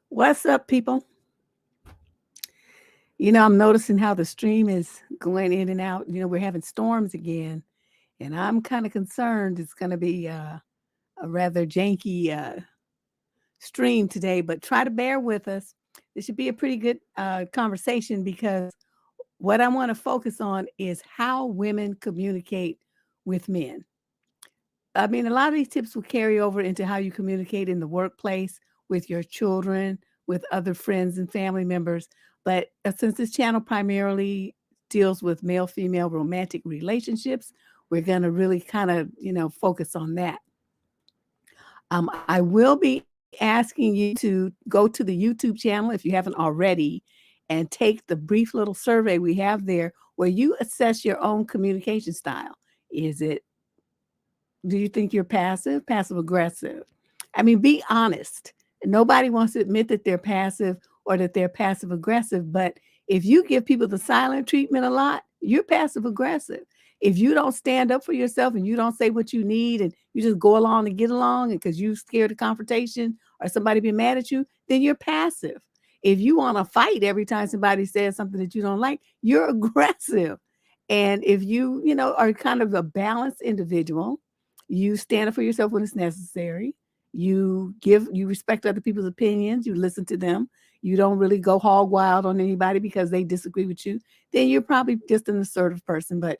What's up, people? I'm noticing how the stream is going in and out. We're having storms again, and I'm kind of concerned it's going to be a rather janky stream today, but try to bear with us. This should be a pretty good conversation because what I want to focus on is how women communicate with men. I mean, a lot of these tips will carry over into how you communicate in the workplace, with your children, with other friends and family members. But since this channel primarily deals with male-female romantic relationships, we're going to really kind of, focus on that. I will be asking you to go to the YouTube channel if you haven't already and take the brief little survey we have there where you assess your own communication style. Do you think you're passive aggressive? I mean, be honest. Nobody wants to admit that they're passive or that they're passive aggressive. But if you give people the silent treatment a lot, you're passive aggressive. If you don't stand up for yourself and you don't say what you need and you just go along and get along and because you're scared of confrontation or somebody being mad at you, then you're passive. If you want to fight every time somebody says something that you don't like, you're aggressive. And if you, are kind of a balanced individual, you stand up for yourself when it's necessary. You respect other people's opinions. You listen to them. You don't really go hog wild on anybody because they disagree with you. Then you're probably just an assertive person. But,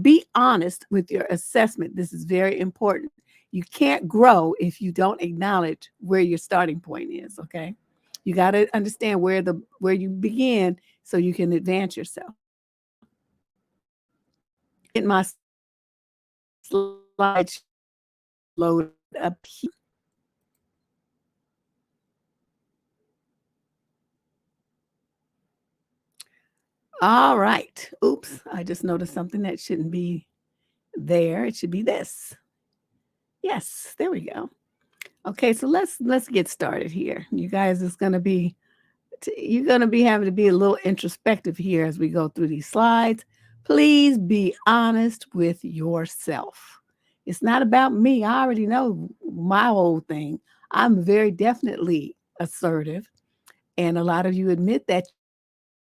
be honest with your assessment. This is very important. You can't grow if you don't acknowledge where your starting point is. Okay. You got to understand where you begin so you can advance yourself. Get my slides loaded up here. All right. Oops. I just noticed something that shouldn't be there. It should be this. Yes, there we go. Okay, so let's get started here. You guys, you're going to be having to be a little introspective here as we go through these slides. Please be honest with yourself. It's not about me. I already know my whole thing. I'm very definitely assertive. And a lot of you admit that,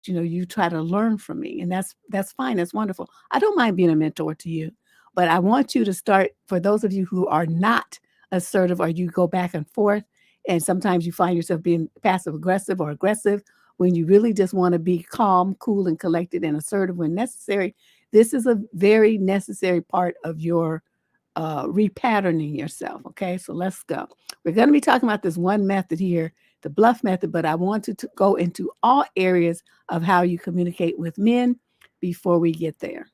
you try to learn from me. And that's fine. That's wonderful. I don't mind being a mentor to you. But I want you to start, for those of you who are not assertive or you go back and forth, and sometimes you find yourself being passive aggressive or aggressive when you really just want to be calm, cool, and collected and assertive when necessary. This is a very necessary part of your repatterning yourself. Okay, so let's go. We're going to be talking about this one method here, the bluff method, but I want to go into all areas of how you communicate with men before we get there.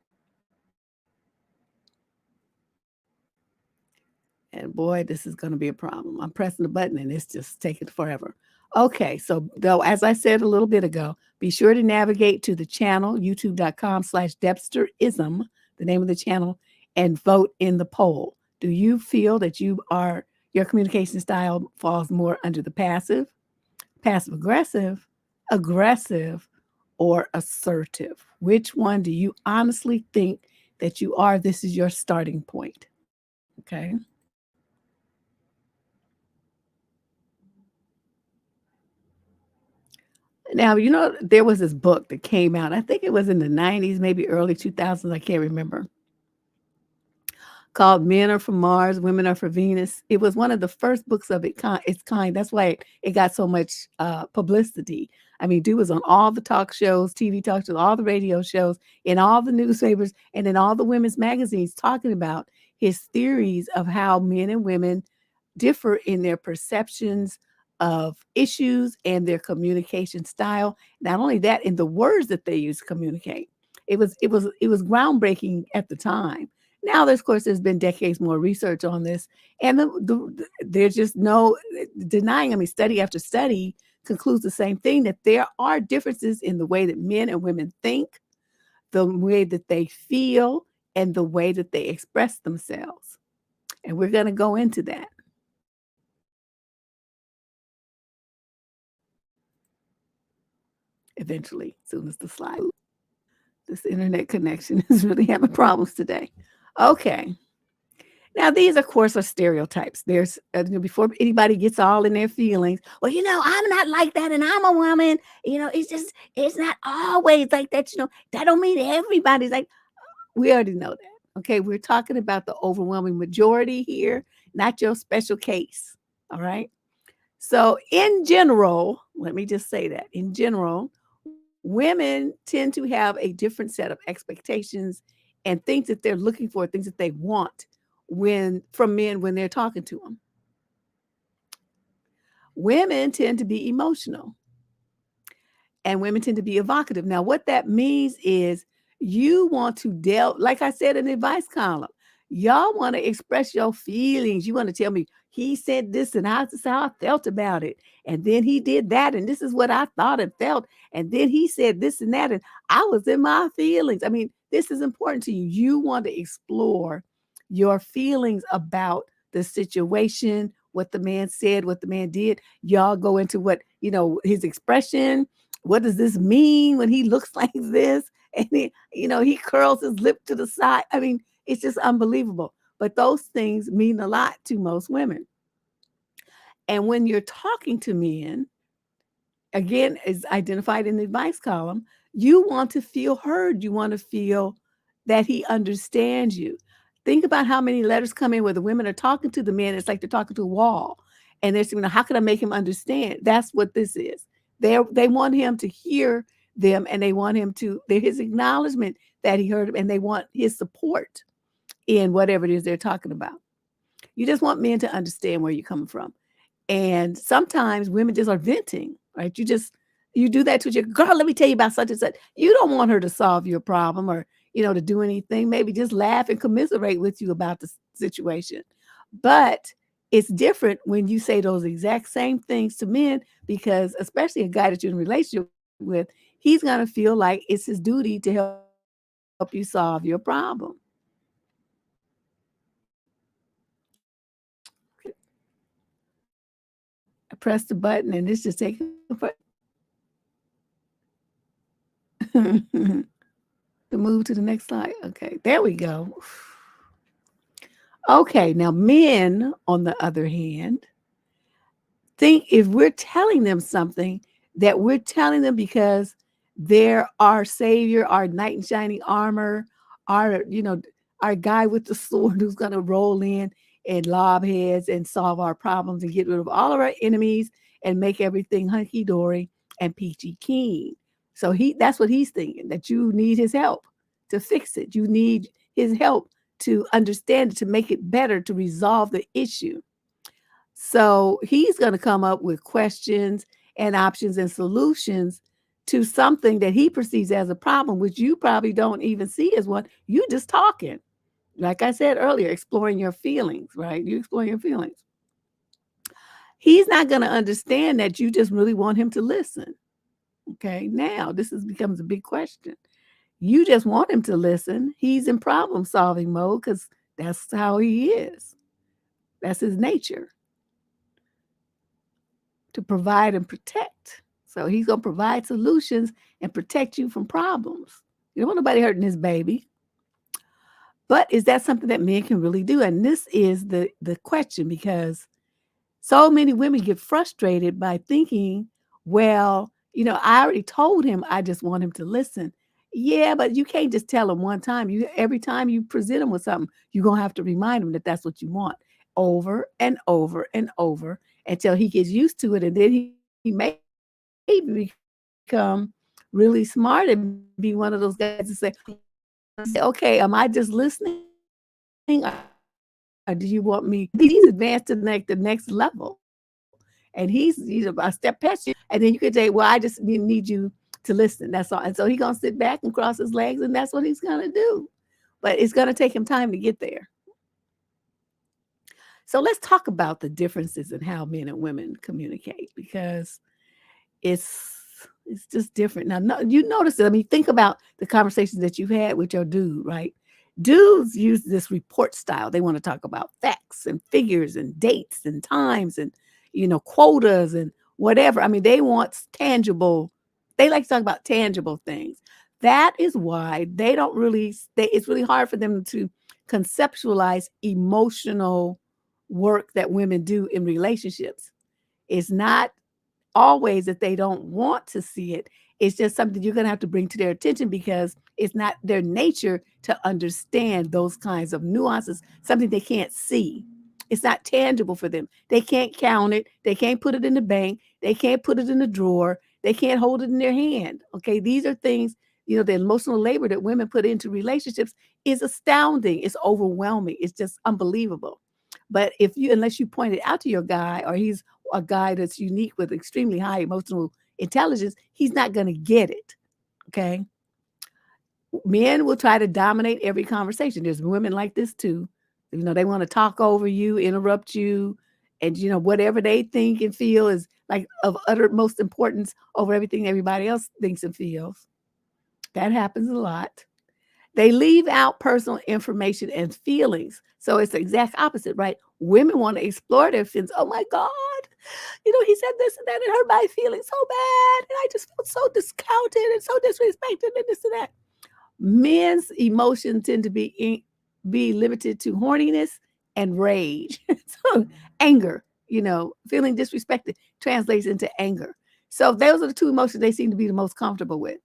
And boy, this is going to be a problem. I'm pressing the button and it's just taking forever. Okay, so though, as I said a little bit ago, be sure to navigate to the channel, youtube.com/Debsterism, the name of the channel, and vote in the poll. Do you feel that your communication style falls more under the passive aggressive, or assertive? Which one do you honestly think that you are? This is your starting point. Okay. Now, there was this book that came out. I think it was in the 90s, maybe early 2000s. I can't remember. Called Men Are from Mars, Women Are for Venus. It was one of the first books of its kind. That's why it got so much publicity. I mean, dude was on all the talk shows, TV talk shows, all the radio shows, in all the newspapers, and in all the women's magazines talking about his theories of how men and women differ in their perceptions of issues and their communication style. Not only that, in the words that they use to communicate. It was groundbreaking at the time. Now, of course, there's been decades more research on this, and there's just no denying. I mean, study after study concludes the same thing, that there are differences in the way that men and women think, the way that they feel, and the way that they express themselves. And we're going to go into that eventually, as soon as the slide. This internet connection is really having problems today. Okay. Now, these, of course, are stereotypes. There's before anybody gets all in their feelings. Well, I'm not like that, and I'm a woman. It's not always like that. That don't mean everybody's like. We already know that. Okay, we're talking about the overwhelming majority here, not your special case. All right. So, in general, let me just say that in general, women tend to have a different set of expectations and things that they're looking for, things that they want from men when they're talking to them. Women tend to be emotional and women tend to be evocative. Now, what that means is you want to delve, like I said in the advice column, y'all want to express your feelings. You want to tell me he said this and this is how I felt about it. And then he did that. And this is what I thought and felt. And then he said this and that. And I was in my feelings. I mean, this is important to you. You want to explore your feelings about the situation, what the man said, what the man did. Y'all go into his expression. What does this mean when he looks like this? And he curls his lip to the side. I mean, it's just unbelievable. But those things mean a lot to most women. And when you're talking to men, again, as identified in the advice column, you want to feel heard. You want to feel that he understands you. Think about how many letters come in where the women are talking to the men. It's like they're talking to a wall. And they're saying, how can I make him understand? That's what this is. They want him to hear them, and they want his acknowledgement that he heard him, and they want his support in whatever it is they're talking about. You just want men to understand where you're coming from. And sometimes women just are venting, right? You do that to your girl. Let me tell you about such and such. You don't want her to solve your problem or, to do anything. Maybe just laugh and commiserate with you about the situation. But it's different when you say those exact same things to men, because especially a guy that you're in a relationship with, he's going to feel like it's his duty to help you solve your problem. I pressed the button and it's just taking to move to the next slide. Okay, there we go. Okay, now men, on the other hand, think if we're telling them something, that we're telling them because they're our savior, our knight in shining armor, our guy with the sword who's going to roll in and lob heads and solve our problems and get rid of all of our enemies and make everything hunky-dory and peachy keen. So that's what he's thinking, that you need his help to fix it. You need his help to understand it, to make it better, to resolve the issue. So he's going to come up with questions and options and solutions to something that he perceives as a problem, which you probably don't even see as one. You just talking. Like I said earlier, exploring your feelings, right? You exploring your feelings. He's not going to understand that you just really want him to listen. Okay, now this becomes a big question. You just want him to listen. He's in problem solving mode because that's how he is. That's his nature, to provide and protect. So he's going to provide solutions and protect you from problems. You don't want nobody hurting his baby. But is that something that men can really do? And this is the question, because so many women get frustrated by thinking, well, I already told him I just want him to listen. Yeah, but you can't just tell him one time. You Every time you present him with something, you're gonna have to remind him that that's what you want over and over and over until he gets used to it, and then he may become really smart and be one of those guys to say, okay, am I just listening? Or do you want me? He's advanced to the next level, and he's a step past you. And then you could say, "Well, I just need you to listen. That's all." And so he's gonna sit back and cross his legs, and that's what he's gonna do. But it's gonna take him time to get there. So let's talk about the differences in how men and women communicate, because it's it's just different. Now, no, you notice it. I mean, think about the conversations that you've had with your dude, right? Dudes use this report style. They want to talk about facts and figures and dates and times and quotas and whatever. I mean, they want tangible. They like to talk about tangible things. That is why they don't really. It's really hard for them to conceptualize emotional work that women do in relationships. It's not always that they don't want to see it. It's just something you're going to have to bring to their attention, because it's not their nature to understand those kinds of nuances, something they can't see. It's not tangible for them. They can't count it. They can't put it in the bank. They can't put it in the drawer. They can't hold it in their hand. Okay. These are things, the emotional labor that women put into relationships is astounding. It's overwhelming. It's just unbelievable. But unless you point it out to your guy, or he's a guy that's unique with extremely high emotional intelligence, he's not going to get it. Okay. Men will try to dominate every conversation. There's women like this too. They want to talk over you, interrupt you, and whatever they think and feel is like of uttermost importance over everything everybody else thinks and feels. That happens a lot. They leave out personal information and feelings. So it's the exact opposite, right? Women want to explore their feelings. Oh my God, he said this and that, and hurt my feelings so bad. And I just felt so discounted and so disrespected and this and that. Men's emotions tend to be limited to horniness and rage. So anger, feeling disrespected translates into anger. So those are the two emotions they seem to be the most comfortable with.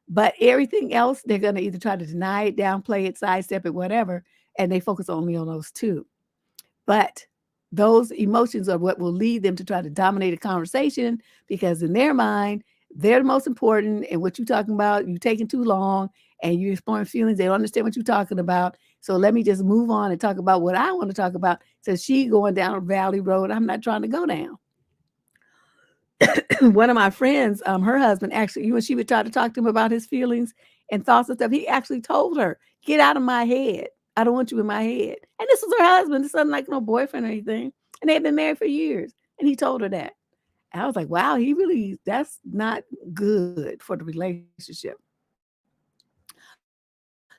But everything else, they're going to either try to deny it, downplay it, sidestep it, whatever, and they focus only on those two. But those emotions are what will lead them to try to dominate a conversation, because in their mind, they're the most important. And what you're talking about, you're taking too long and you're exploring feelings. They don't understand what you're talking about. So let me just move on and talk about what I want to talk about. So she going down a valley road I'm not trying to go down. One of my friends, her husband, actually, when she would try to talk to him about his feelings and thoughts and stuff, he actually told her, "Get out of my head. I don't want you in my head." And this was her husband. This wasn't like no boyfriend or anything. And they'd been married for years. And he told her that. And I was like, wow, that's not good for the relationship.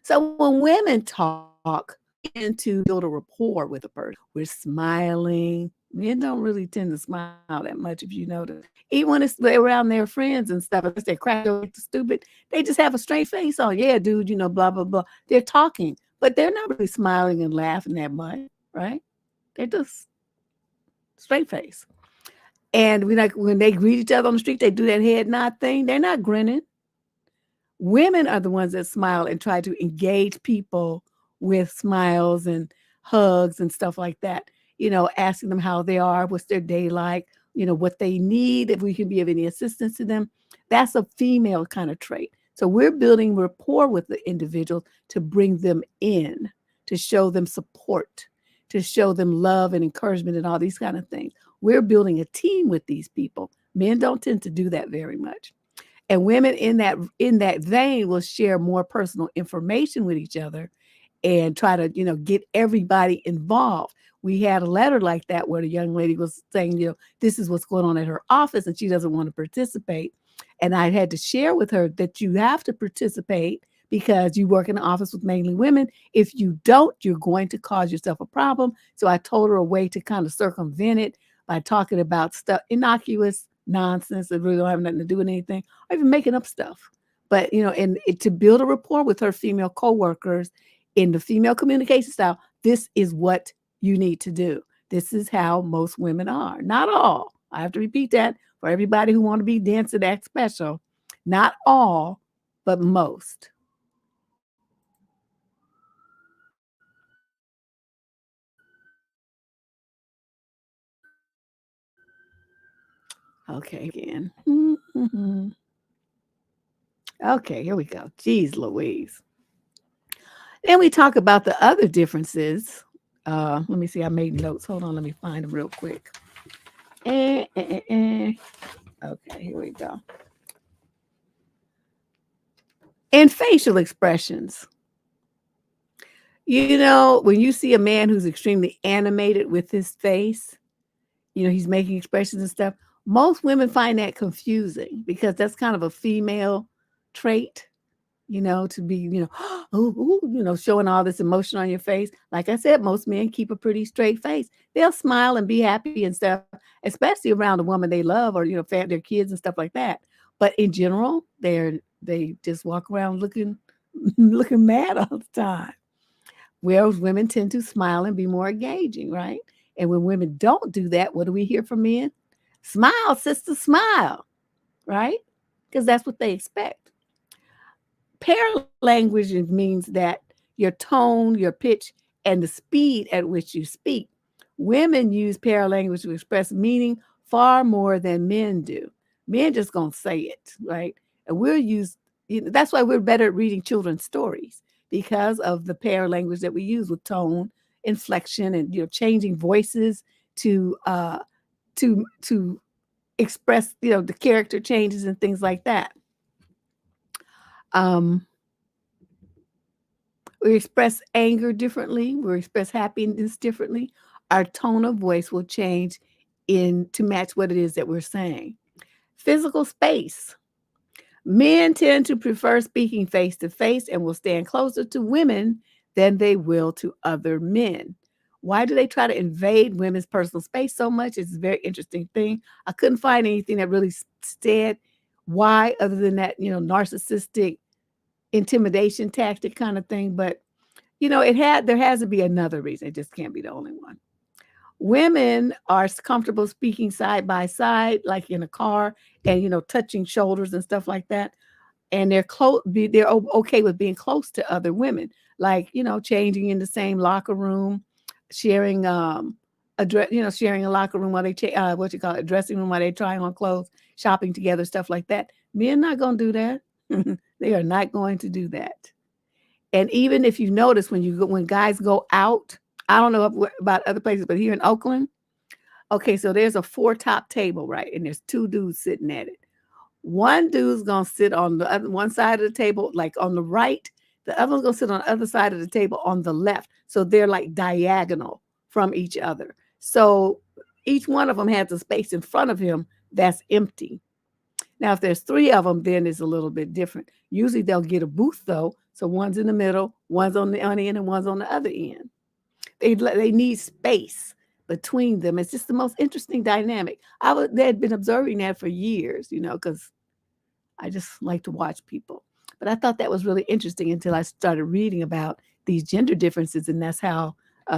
So when women talk, into build a rapport with a person, we're smiling. Men don't really tend to smile that much, if you notice. Even when they're around their friends and stuff, if they crack stupid, they just have a straight face on. Yeah, dude, blah, blah, blah. They're talking, but they're not really smiling and laughing that much, right? They're just straight face. And we like when they greet each other on the street, they do that head nod thing. They're not grinning. Women are the ones that smile and try to engage people with smiles and hugs and stuff like that. Asking them how they are, what's their day like, what they need, if we can be of any assistance to them. That's a female kind of trait. So we're building rapport with the individual to bring them in, to show them support, to show them love and encouragement and all these kind of things. We're building a team with these people. Men don't tend to do that very much. And women in that vein will share more personal information with each other and try to, get everybody involved. We had a letter like that where the young lady was saying, this is what's going on at her office and she doesn't want to participate. And I had to share with her that you have to participate because you work in an office with mainly women. If you don't, you're going to cause yourself a problem. So I told her a way to kind of circumvent it by talking about stuff, innocuous, nonsense that really don't have nothing to do with anything, or even making up stuff. But to build a rapport with her female coworkers in the female communication style, this is what you need to do. This is how most women are. Not all. I have to repeat that for everybody who want to be dancing act special. Not all, but most. Okay, again. Okay, here we go. Jeez Louise. Then we talk about the other differences. Let me see. I made notes. Hold on. Let me find them real quick. Okay, here we go. And facial expressions. When you see a man who's extremely animated with his face, he's making expressions and stuff. Most women find that confusing because that's kind of a female trait, to be, ooh, showing all this emotion on your face. Like I said, most men keep a pretty straight face. They'll smile and be happy and stuff, especially around a woman they love or, their kids and stuff like that. But in general, they just walk around looking looking mad all the time. Whereas women tend to smile and be more engaging, right? And when women don't do that, what do we hear from men? Smile, sister, smile, right? Because that's what they expect. Paralanguage means that your tone, your pitch, and the speed at which you speak. Women use paralanguage to express meaning far more than men do. Men just gonna say it, right? And that's why we're better at reading children's stories because of the paralanguage that we use with tone, inflection, and changing voices to to express the character changes and things like that. Um, We express anger differently. We express happiness differently. Our tone of voice will change to match what it is that we're saying. Physical space. Men tend to prefer speaking face to face and will stand closer to women than they will to other men. Why do they try to invade women's personal space so much? It's a very interesting thing. I couldn't find anything that really said why, other than that, narcissistic intimidation tactic kind of thing. But there has to be another reason. It just can't be the only one. Women are comfortable speaking side by side, like in a car, and touching shoulders and stuff like that. And they're okay with being close to other women, like changing in the same locker room, sharing sharing a locker room while they what you call it, dressing room while they trying on clothes, shopping together, stuff like that. Men not gonna do that. They are not going to do that. And even if you notice when guys go out, I don't know about other places, but here in Oakland, okay, so there's a 4-top table, right? And there's 2 dudes sitting at it. One dude's gonna sit on the other one side of the table, like on the right. The other one's gonna sit on the other side of the table on the left. So they're like diagonal from each other. So each one of them has a space in front of him that's empty. Now, if there's 3 of them, then it's a little bit different. Usually they'll get a booth though. So one's in the middle, one's on the end, and one's on the other end. They need space between them. It's just the most interesting dynamic. They had been observing that for years, because I just like to watch people. But I thought that was really interesting until I started reading about these gender differences, and that's how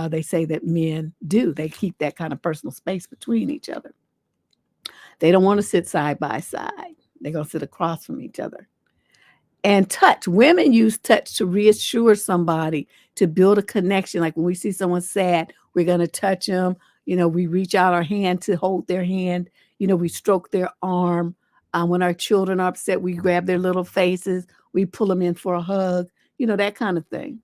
they say that men do. They keep that kind of personal space between each other. They don't want to sit side by side. They're going to sit across from each other. And touch. Women use touch to reassure somebody, to build a connection. Like when we see someone sad, we're going to touch them. We reach out our hand to hold their hand. We stroke their arm. When our children are upset, we grab their little faces. We pull them in for a hug, that kind of thing.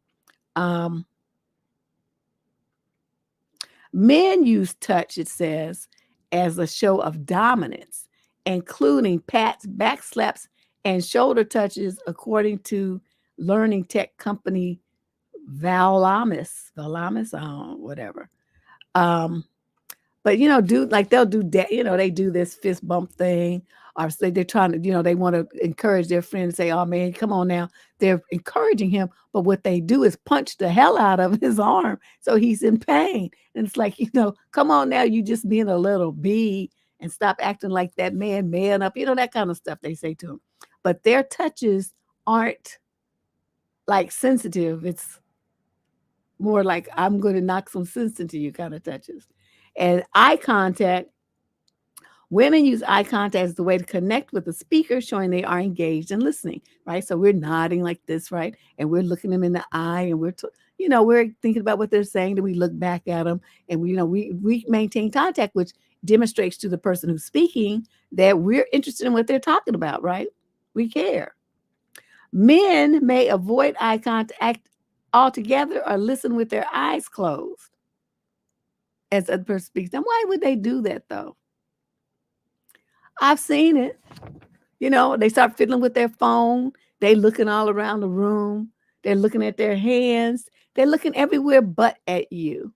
Men use touch, it says, as a show of dominance, including pats, back slaps, and shoulder touches, according to learning tech company Valamis, whatever. But they'll do that. They do this fist bump thing, or say they're trying to, they want to encourage their friend and say, "Oh man, come on now." They're encouraging him, but what they do is punch the hell out of his arm, so he's in pain. And it's like, come on now, you just being a little bee, and stop acting like that man up, that kind of stuff they say to him. But their touches aren't like sensitive. It's more like I'm going to knock some sense into you kind of touches. And eye contact, women use eye contact as the way to connect with the speaker, showing they are engaged and listening, right? So we're nodding like this, right? And we're looking them in the eye, and we're thinking about what they're saying. Then we look back at them, and we maintain contact, which demonstrates to the person who's speaking that we're interested in what they're talking about, right? We care. Men may avoid eye contact altogether or listen with their eyes closed as the other person speaks. Now, why would they do that though? I've seen it. They start fiddling with their phone. They looking all around the room. They're looking at their hands. They're looking everywhere but at you.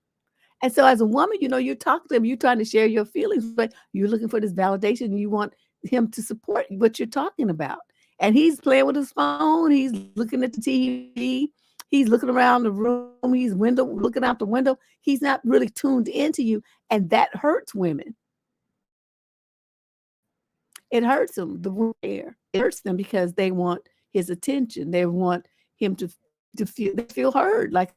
And so as a woman, you're talking to him, you're trying to share your feelings, but you're looking for this validation and you want him to support what you're talking about. And he's playing with his phone. He's looking at the TV. He's looking around the room. He's looking out the window. He's not really tuned into you. And that hurts women. It hurts them, the air. It hurts them because they want his attention. They want him to feel heard, like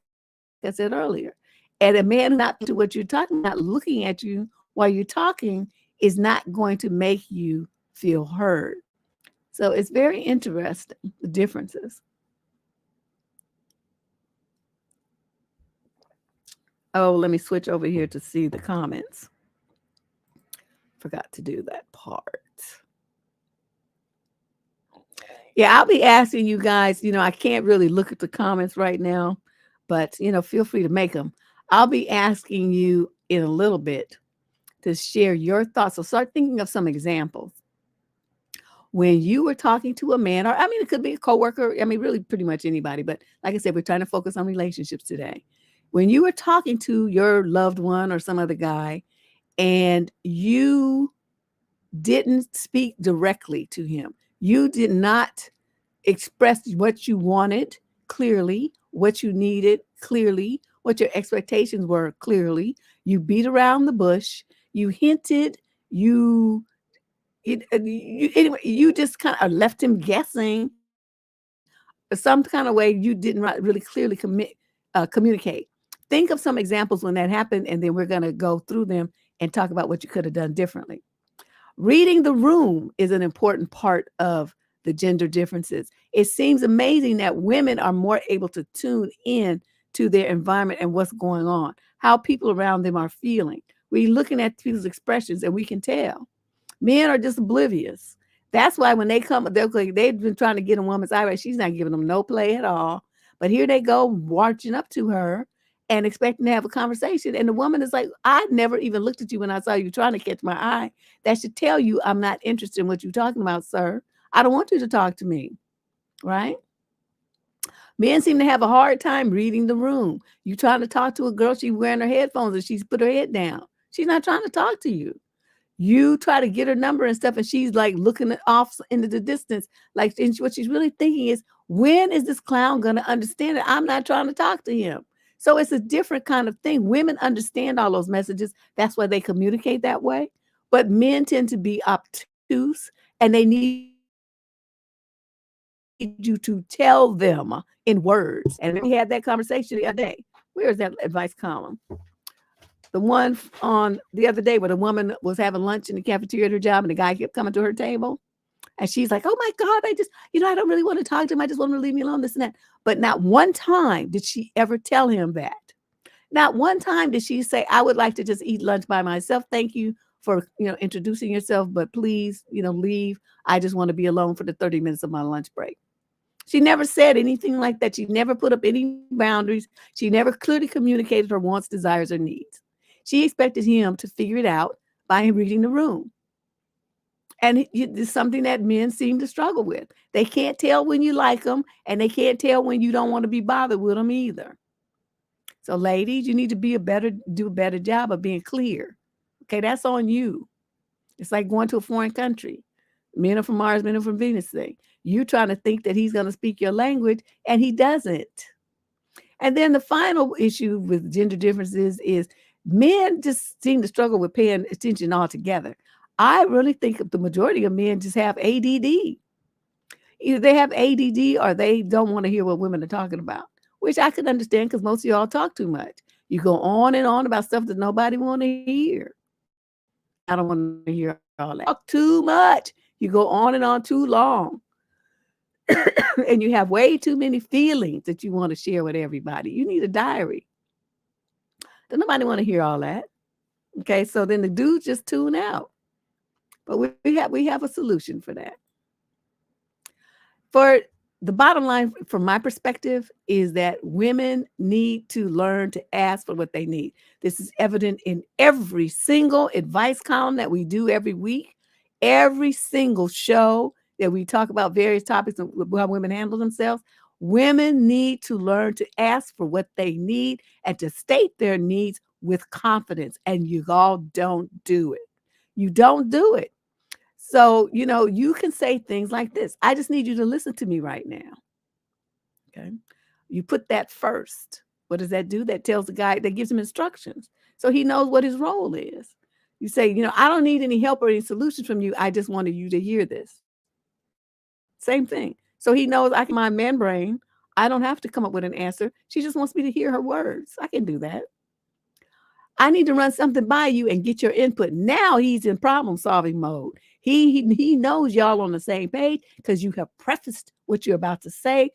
I said earlier. And a man not to what you're talking about, looking at you while you're talking, is not going to make you feel heard. So it's very interesting, the differences. Oh, let me switch over here to see the comments. Forgot to do that part. Yeah, I'll be asking you guys, I can't really look at the comments right now, but, feel free to make them. I'll be asking you in a little bit to share your thoughts. So start thinking of some examples. When you were talking to a man, or it could be a coworker, really pretty much anybody, but like I said, we're trying to focus on relationships today. When you were talking to your loved one or some other guy, and you didn't speak directly to him, you did not express what you wanted clearly, what you needed clearly, what your expectations were clearly. You beat around the bush, you hinted, anyway, you just kind of left him guessing some kind of way you didn't really clearly communicate. Think of some examples when that happened, and then we're going to go through them and talk about what you could have done differently. Reading the room is an important part of the gender differences. It seems amazing that women are more able to tune in to their environment and what's going on, how people around them are feeling. We're looking at people's expressions and we can tell. Men are just oblivious. That's why when they come, they've been trying to get a woman's eye right. She's not giving them no play at all. But here they go marching up to her and expecting to have a conversation. And the woman is like, I never even looked at you when I saw you trying to catch my eye. That should tell you I'm not interested in what you're talking about, sir. I don't want you to talk to me, right? Men seem to have a hard time reading the room. You trying to talk to a girl, she's wearing her headphones and she's put her head down. She's not trying to talk to you. You try to get her number and stuff, and she's like looking off into the distance. Like, and what she's really thinking is, when is this clown going to understand it? I'm not trying to talk to him. So it's a different kind of thing. Women understand all those messages. That's why they communicate that way. But men tend to be obtuse, and they need you to tell them in words. And we had that conversation the other day. Where is that advice column? The one on the other day where the woman was having lunch in the cafeteria at her job and the guy kept coming to her table. And she's like, oh my God, I don't really want to talk to him. I just want him to leave me alone, this and that. But not one time did she ever tell him that. Not one time did she say, I would like to just eat lunch by myself. Thank you for, introducing yourself, but please, leave. I just want to be alone for the 30 minutes of my lunch break. She never said anything like that. She never put up any boundaries. She never clearly communicated her wants, desires, or needs. She expected him to figure it out by reading the room. And it's something that men seem to struggle with. They can't tell when you like them, and they can't tell when you don't want to be bothered with them either. So ladies, you need to do a better job of being clear. Okay, that's on you. It's like going to a foreign country. Men are from Mars, men are from Venus thing. You trying to think that he's going to speak your language, and he doesn't. And then the final issue with gender differences is men just seem to struggle with paying attention altogether. I really think the majority of men just have ADD. Either they have ADD or they don't want to hear what women are talking about, which I could understand because most of y'all talk too much. You go on and on about stuff that nobody want to hear. I don't want to hear all that. Talk too much. You go on and on too long. And you have way too many feelings that you want to share with everybody. You need a diary. Don't nobody want to hear all that. Okay, so then the dudes just tune out. But we have a solution for that. For the bottom line, from my perspective, is that women need to learn to ask for what they need. This is evident in every single advice column that we do every week, every single show that we talk about various topics of how women handle themselves. Women need to learn to ask for what they need and to state their needs with confidence. And you all don't do it. You don't do it. So, you can say things like this. I just need you to listen to me right now. Okay. You put that first. What does that do? That tells the guy, that gives him instructions. So he knows what his role is. You say, I don't need any help or any solutions from you. I just wanted you to hear this. Same thing. So he knows I can my man brain. I don't have to come up with an answer. She just wants me to hear her words. I can do that. I need to run something by you and get your input. Now he's in problem solving mode. He knows y'all on the same page because you have prefaced what you're about to say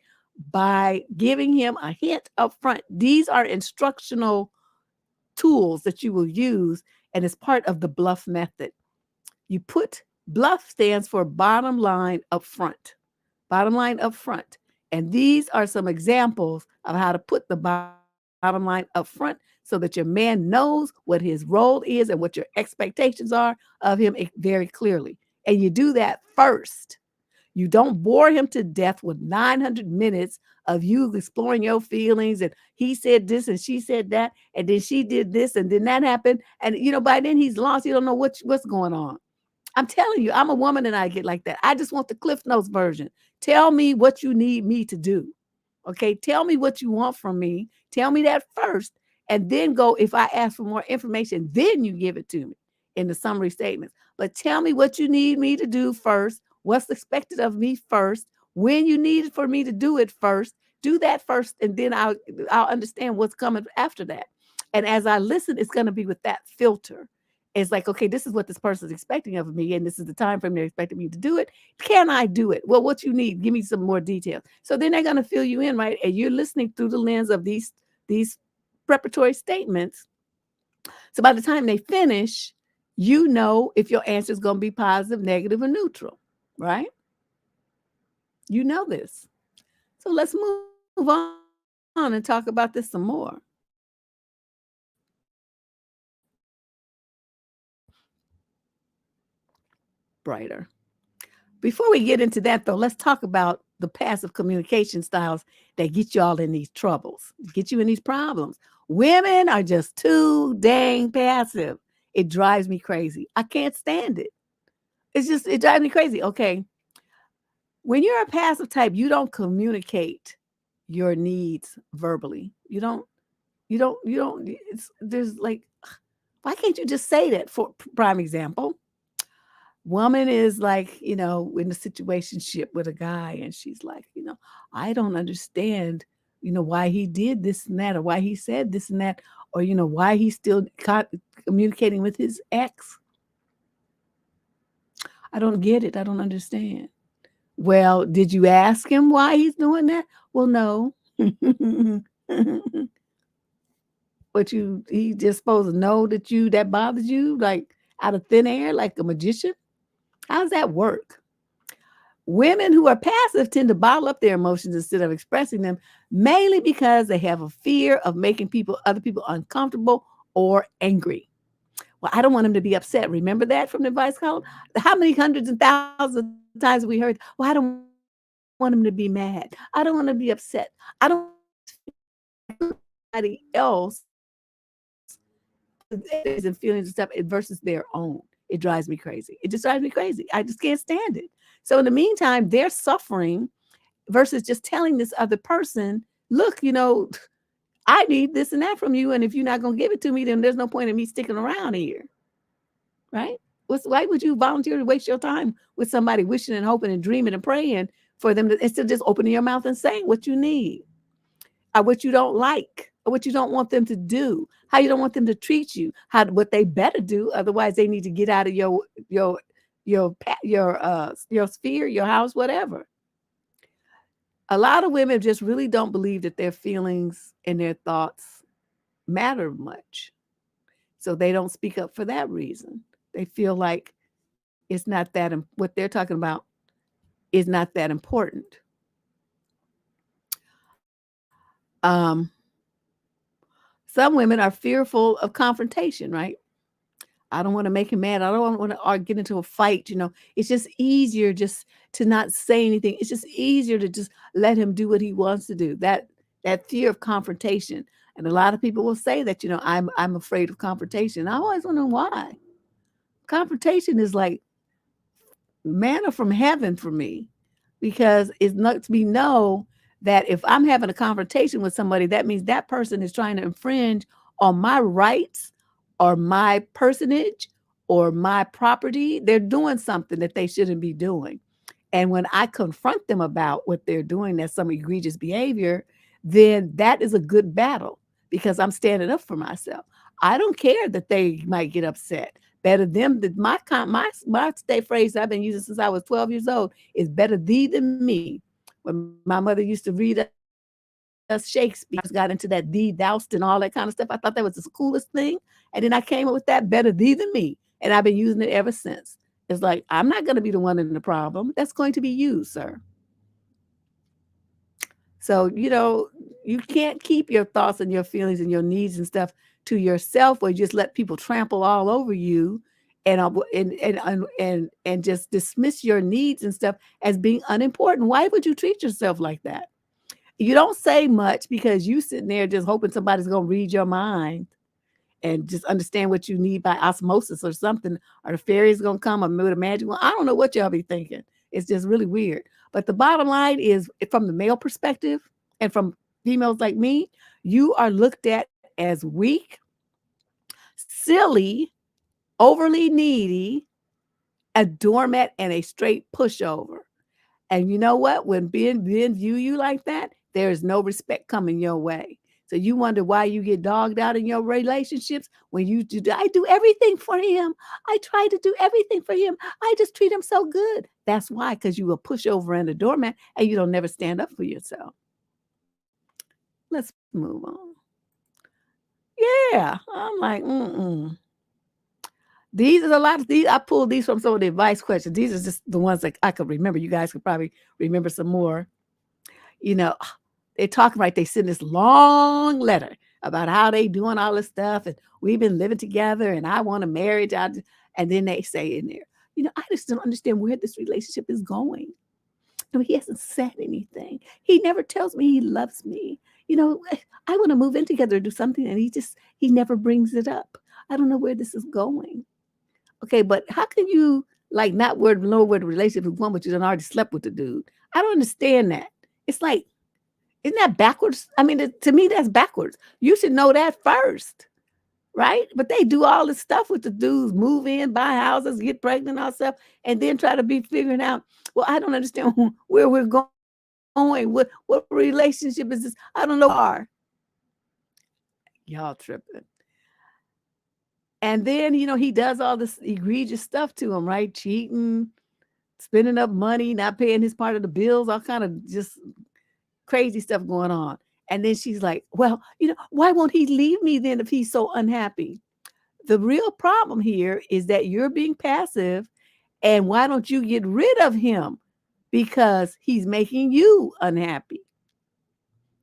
by giving him a hint up front. These are instructional tools that you will use, and it's part of the BLUF method. You put BLUF stands for bottom line up front. Bottom line up front. And these are some examples of how to put the bottom line up front so that your man knows what his role is and what your expectations are of him very clearly. And you do that first. You don't bore him to death with 900 minutes of you exploring your feelings and he said this and she said that and then she did this and then that happened. And, by then he's lost. You don't know what's going on. I'm telling you, I'm a woman and I get like that. I just want the Cliff Notes version. Tell me what you need me to do. Okay, tell me what you want from me. Tell me that first. And then go, if I ask for more information, then you give it to me in the summary statements. But tell me what you need me to do first. What's expected of me first. When you need it for me to do it first. Do that first. And then I'll understand what's coming after that. And as I listen, it's going to be with that filter. It's like, okay, this is what this person's expecting of me, and this is the time frame they're expecting me to do it. Can I do it? Well, what you need, give me some more details. So then they're going to fill you in, right? And you're listening through the lens of these preparatory statements. So by the time they finish, you know if your answer is going to be positive, negative, or neutral, right? You know this. So let's move on and talk about this some more. Brighter. Before we get into that, though, let's talk about the passive communication styles that get y'all in these troubles, get you in these problems. Women are just too dang passive. It drives me crazy. I can't stand it. It drives me crazy. Okay. When you're a passive type, you don't communicate your needs verbally. There's like, why can't you just say that? For prime example, woman is like, in a situationship with a guy, and she's like, I don't understand, why he did this and that, or why he said this and that, or why he's still communicating with his ex. I don't get it. I don't understand. Well, did you ask him why he's doing that? Well, no. But he just supposed to know that bothers you, like out of thin air, like a magician. How does that work? Women who are passive tend to bottle up their emotions instead of expressing them, mainly because they have a fear of making other people uncomfortable or angry. Well, I don't want him to be upset. Remember that from the advice column? How many hundreds and thousands of times we heard, well, I don't want him to be mad. I don't want to be upset. I don't want anybody else and feelings and stuff versus their own. It drives me crazy. It just drives me crazy. I just can't stand it. So in the meantime, they're suffering versus just telling this other person, look, I need this and that from you. And if you're not going to give it to me, then there's no point in me sticking around here. Right? Why would you volunteer to waste your time with somebody wishing and hoping and dreaming and praying for them to, instead of just opening your mouth and saying what you need or what you don't like or what you don't want them to do, how you don't want them to treat you, how what they better do, otherwise they need to get out of your sphere, your house, whatever. A lot of women just really don't believe that their feelings and their thoughts matter much. So they don't speak up for that reason. They feel like it's not that what they're talking about is not that important. Um, some women are fearful of confrontation, right? I don't want to make him mad. I don't want to get into a fight. It's just easier just to not say anything. It's just easier to just let him do what he wants to do. That fear of confrontation. And a lot of people will say that, I'm afraid of confrontation. I always wonder why. Confrontation is like manna from heaven for me, because it lets me know that if I'm having a confrontation with somebody, that means that person is trying to infringe on my rights or my personage or my property. They're doing something that they shouldn't be doing. And when I confront them about what they're doing, that's some egregious behavior, then that is a good battle because I'm standing up for myself. I don't care that they might get upset. Better them than my state phrase I've been using since I was 12 years old is better thee than me. When my mother used to read us Shakespeare, I got into that thee, thou'st, and all that kind of stuff. I thought that was the coolest thing. And then I came up with that better thee than me. And I've been using it ever since. It's like, I'm not going to be the one in the problem. That's going to be you, sir. So, you can't keep your thoughts and your feelings and your needs and stuff to yourself, or you just let people trample all over you and just dismiss your needs and stuff as being unimportant. Why would you treat yourself like that? You don't say much because you sitting there just hoping somebody's going to read your mind and just understand what you need by osmosis or something, or the fairy's gonna come or with a magic one. I don't know what y'all be thinking. It's just really weird. But the bottom line is, from the male perspective and from females like me, you are looked at as weak, silly, overly needy, a doormat, and a straight pushover. And you know what? When men view you like that, there is no respect coming your way. So you wonder why you get dogged out in your relationships when you do. I do everything for him. I try to do everything for him. I just treat him so good. That's why, because you a pushover and a doormat, and you don't never stand up for yourself. Let's move on. Yeah, I'm like, These are a lot of these. I pulled these from some of the advice questions. These are just the ones that I could remember. You guys could probably remember some more. You know, they talk right. They send this long letter about how they doing all this stuff, and we've been living together, and I want a marriage. And then they say in there, I just don't understand where this relationship is going. No, he hasn't said anything. He never tells me he loves me. I want to move in together, do something, and he never brings it up. I don't know where this is going. Okay, but how can you like not know where the relationship is going, but you done already slept with the dude? I don't understand that. It's like, isn't that backwards? I mean, to me, that's backwards. You should know that first, right? But they do all this stuff with the dudes, move in, buy houses, get pregnant, all stuff, and then try to be figuring out. Well, I don't understand where we're going. What relationship is this? I don't know where we are. Y'all tripping. And then he does all this egregious stuff to him, right? Cheating, spending up money, not paying his part of the bills, all kind of just crazy stuff going on. And then she's like, well, why won't he leave me then if he's so unhappy? The real problem here is that you're being passive, and why don't you get rid of him? Because he's making you unhappy,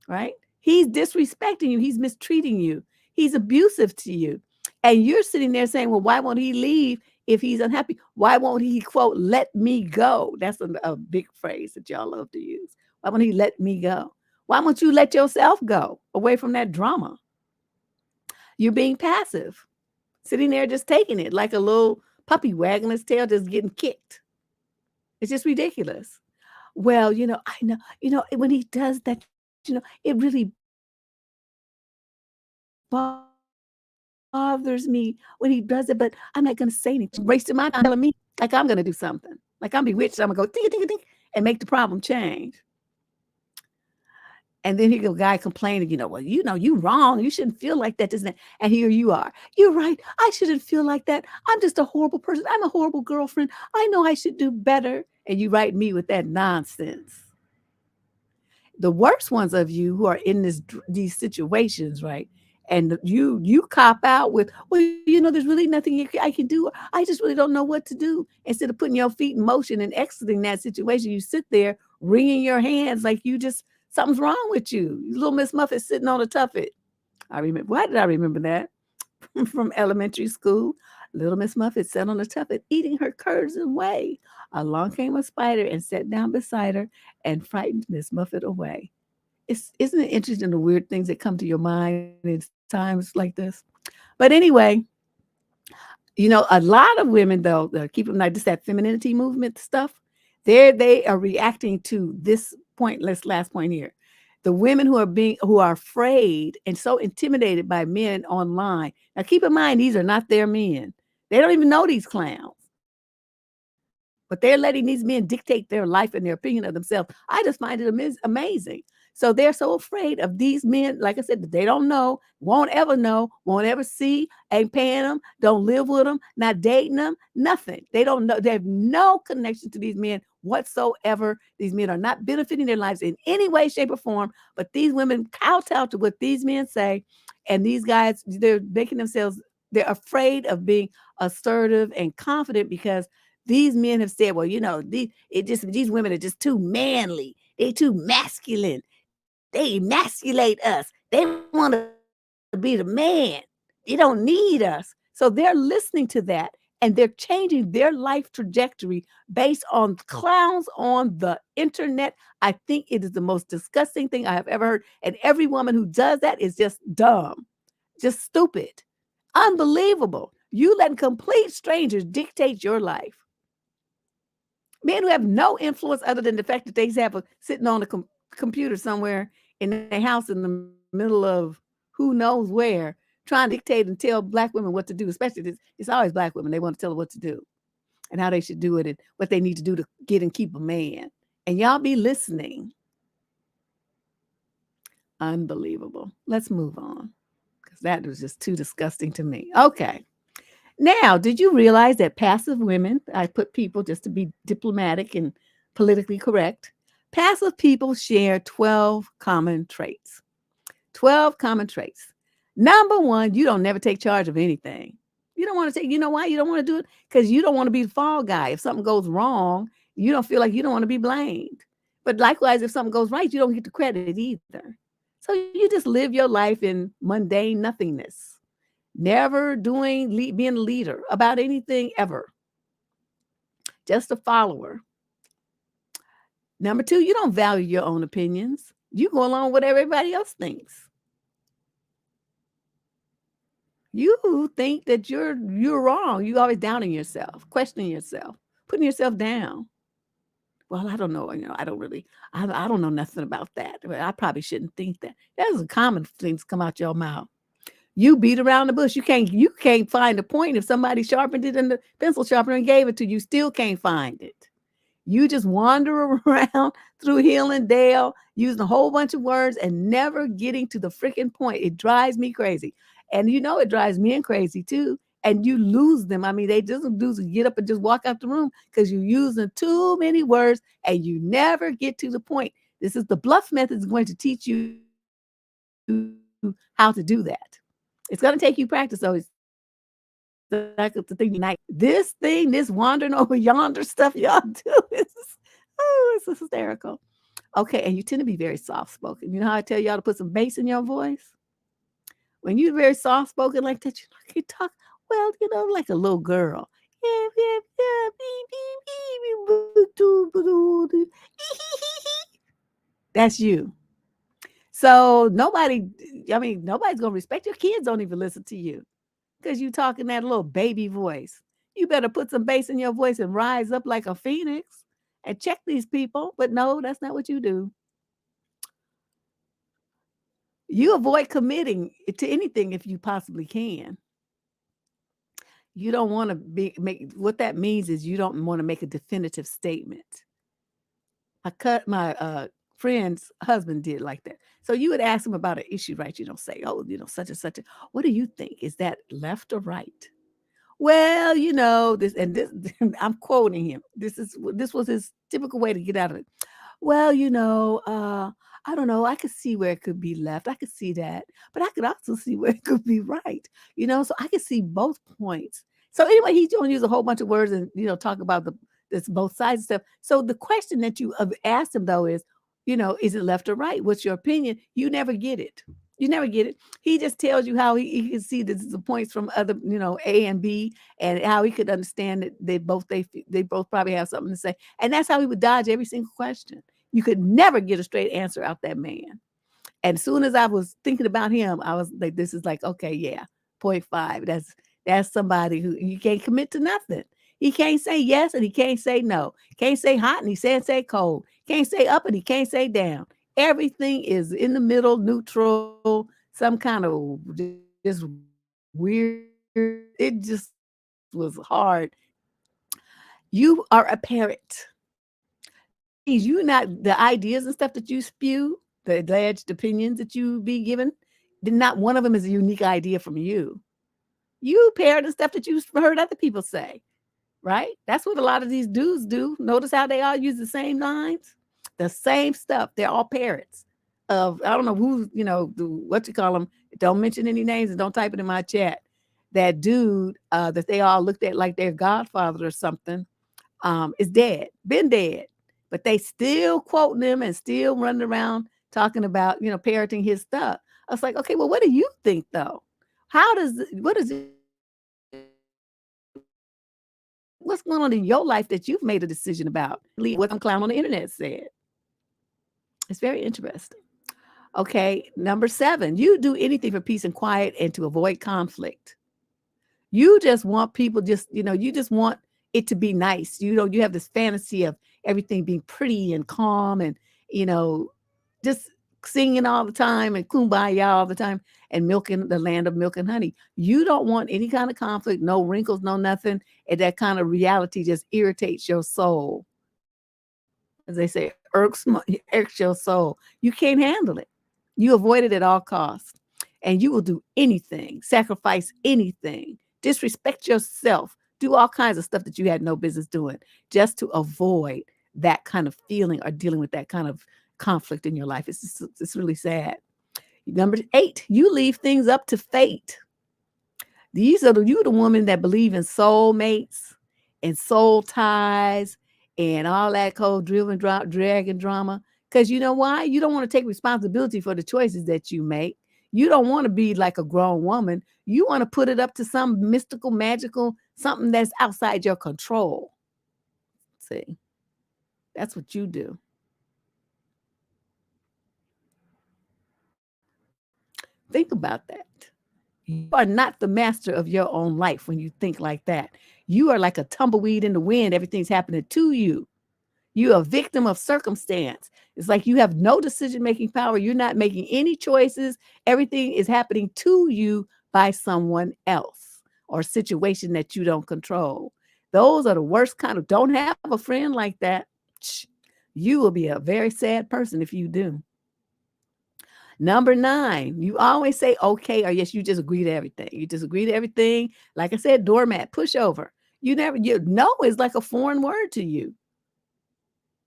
right? He's disrespecting you. He's mistreating you. He's abusive to you. And you're sitting there saying, well, why won't he leave if he's unhappy? Why won't he, quote, let me go? That's a big phrase that y'all love to use. Why won't he let me go? Why won't you let yourself go away from that drama? You're being passive, sitting there just taking it like a little puppy wagging his tail, just getting kicked. It's just ridiculous. Well, I know, when he does that, it really bothers me. bothers me when he does it, but I'm not gonna say anything. Wasting my time telling me like I'm gonna do something. Like I'm bewitched. I'm gonna go ding, ding, ding, and make the problem change. And then here go guy complaining, well, you wrong. You shouldn't feel like that, isn't it? And here you are. You're right. I shouldn't feel like that. I'm just a horrible person. I'm a horrible girlfriend. I know I should do better. And you write me with that nonsense. The worst ones of you who are in these situations, right? And you cop out with, well, there's really nothing I can do. I just really don't know what to do. Instead of putting your feet in motion and exiting that situation, you sit there wringing your hands like you just something's wrong with you. Little Miss Muffet sitting on a tuffet. I remember. Why did I remember that? From elementary school. Little Miss Muffet sat on a tuffet eating her curds and whey. Along came a spider and sat down beside her and frightened Miss Muffet away. Isn't it interesting the weird things that come to your mind in times like this? But anyway, a lot of women though, keep in mind just that femininity movement stuff. They are reacting to this point. Last point here. The women who are afraid and so intimidated by men online. Now keep in mind these are not their men. They don't even know these clowns. But they're letting these men dictate their life and their opinion of themselves. I just find it amazing. So they're so afraid of these men, like I said, that they don't know, won't ever know, won't ever see, ain't paying them, don't live with them, not dating them, nothing. They don't know. They have no connection to these men whatsoever. These men are not benefiting their lives in any way, shape, or form. But these women kowtow to what these men say. And these guys, they're afraid of being assertive and confident because these men have said, well, these women are just too manly. They too masculine. They emasculate us. They want to be the man. You don't need us. So they're listening to that and they're changing their life trajectory based on clowns on the internet. I think it is the most disgusting thing I have ever heard. And every woman who does that is just dumb, just stupid, unbelievable. You letting complete strangers dictate your life. Men who have no influence other than the fact that they have sitting on a computer somewhere in their house in the middle of who knows where, trying to dictate and tell black women what to do. Especially it's always black women. They want to tell her what to do and how they should do it and what they need to do to get and keep a man. And y'all be listening. Unbelievable. Let's move on because that was just too disgusting to me. Okay. Now, did you realize that passive women, I put people just to be diplomatic and politically correct, passive people share 12 common traits. 12 common traits. Number one, you don't never take charge of anything. You don't want to take, you know why you don't want to do it? Because you don't want to be the fall guy. If something goes wrong, you don't feel like you don't want to be blamed. But likewise, if something goes right, you don't get the credit either. So you just live your life in mundane nothingness, never being a leader about anything ever, just a follower. Number two, you don't value your own opinions. You go along with what everybody else thinks. You think that you're wrong. You always doubting yourself, questioning yourself, putting yourself down. Well, I don't know. I don't really. I don't know nothing about that. I probably shouldn't think that. That's a common things come out your mouth. You beat around the bush. You can't find a point. If somebody sharpened it in the pencil sharpener and gave it to you, still can't find it. You just wander around through hill and dale using a whole bunch of words and never getting to the freaking point. It drives me crazy. And it drives me crazy too. And you lose them. I mean, they just do get up and just walk out the room because you're using too many words and you never get to the point. This is the bluff method is going to teach you how to do that. It's going to take you practice, though. It's like the thing tonight. This wandering over yonder stuff y'all do it's hysterical. Okay, and you tend to be very soft spoken. You know how I tell y'all to put some bass in your voice? When you're very soft spoken like that, you talk well, like a little girl. Yeah, yeah, yeah, that's you. So nobody's gonna respect your kids. Don't even listen to you because you talking that little baby voice. You better put some bass in your voice and rise up like a phoenix and check these people. But no, that's not what you do. You avoid committing to anything if you possibly can. You don't want to make what that means is you don't want to make a definitive statement. My friend's husband did like that. So you would ask him about an issue, right? You don't say, oh, such and such. What do you think? Is that left or right? Well, this and this. I'm quoting him. This was his typical way to get out of it. Well, I don't know. I could see where it could be left. I could see that, but I could also see where it could be right. So I could see both points. So anyway, he's going to use a whole bunch of words and talk about this both sides and stuff. So the question that you have asked him though is it left or right? What's your opinion? You never get it. You never get it. He just tells you how he can see the points from other, A and B, and how he could understand that they both probably have something to say, and that's how he would dodge every single question. You could never get a straight answer out that man. And as soon as I was thinking about him, I was like, this is like, okay, yeah, point five. That's somebody who you can't commit to nothing. He can't say yes and he can't say no. Can't say hot and he can't say cold. Can't say up and he can't say down. Everything is in the middle, neutral, some kind of just weird. It just was hard. You are a parrot. That means you not the ideas and stuff that you spew, the alleged opinions that you be given, then not one of them is a unique idea from you. You parrot the stuff that you heard other people say, right? That's what a lot of these dudes do. Notice how they all use the same lines, the same stuff. They're all parrots of I don't know who what you call them. Don't mention any names and don't type it in my chat. That dude that they all looked at like their godfather or something is dead, been dead, but they still quoting him and still running around talking about parroting his stuff. I was like, okay, well, what do you think though? What is what's going on in your life that you've made a decision about? What some clown on the internet said. It's very interesting. Okay, number 7, you do anything for peace and quiet and to avoid conflict. You just want people you just want it to be nice. You have this fantasy of everything being pretty and calm and, just singing all the time and kumbaya all the time and milking the land of milk and honey. You don't want any kind of conflict, no wrinkles, no nothing. And that kind of reality just irritates your soul. As they say, irks your soul. You can't handle it. You avoid it at all costs. And you will do anything, sacrifice anything, disrespect yourself, do all kinds of stuff that you had no business doing just to avoid that kind of feeling or dealing with that kind of conflict in your life. It's really sad. Number 8, you leave things up to fate. You the woman that believe in soulmates and soul ties and all that cold driven dragon drama. Because you know why? You don't want to take responsibility for the choices that you make. You don't want to be like a grown woman. You want to put it up to some mystical, magical, something that's outside your control. See, that's what you do. Think about that. You are not the master of your own life when you think like that. You are like a tumbleweed in the wind. Everything's happening to you. You're a victim of circumstance. It's like you have no decision-making power. You're not making any choices. Everything is happening to you by someone else or situation that you don't control. Those are the worst kind of, don't have a friend like that. You will be a very sad person if you do. Number 9, you always say okay or yes. You just agree to everything. You just agree to everything. Like I said, doormat, pushover. No is like a foreign word to you.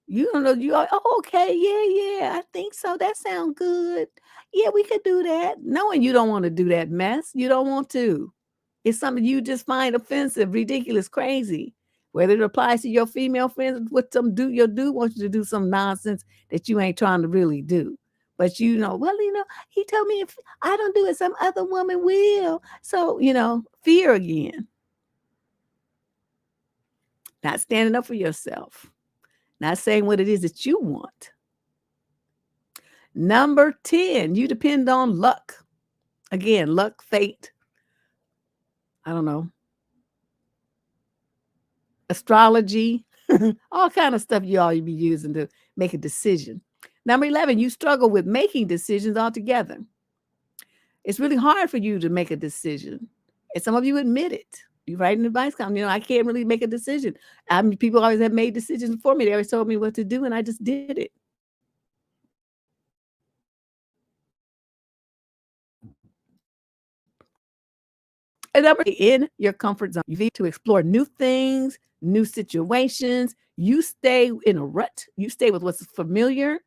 You don't know. You are, oh, okay, yeah, I think so. That sounds good. Yeah, we could do that. Knowing you don't want to do that mess. You don't want to. It's something you just find offensive, ridiculous, crazy. Whether it applies to your female friends, what your dude wants you to do some nonsense that you ain't trying to really do. But he told me if I don't do it, some other woman will. So, fear again. Not standing up for yourself. Not saying what it is that you want. Number 10, you depend on luck. Again, luck, fate. I don't know. Astrology, all kind of stuff you be using to make a decision. Number 11, you struggle with making decisions altogether. It's really hard for you to make a decision. And some of you admit it. You write an advice column. I can't really make a decision. I mean, people always have made decisions for me. They always told me what to do, and I just did it. And number in your comfort zone. You need to explore new things, new situations. You stay in a rut. You stay with what's familiar.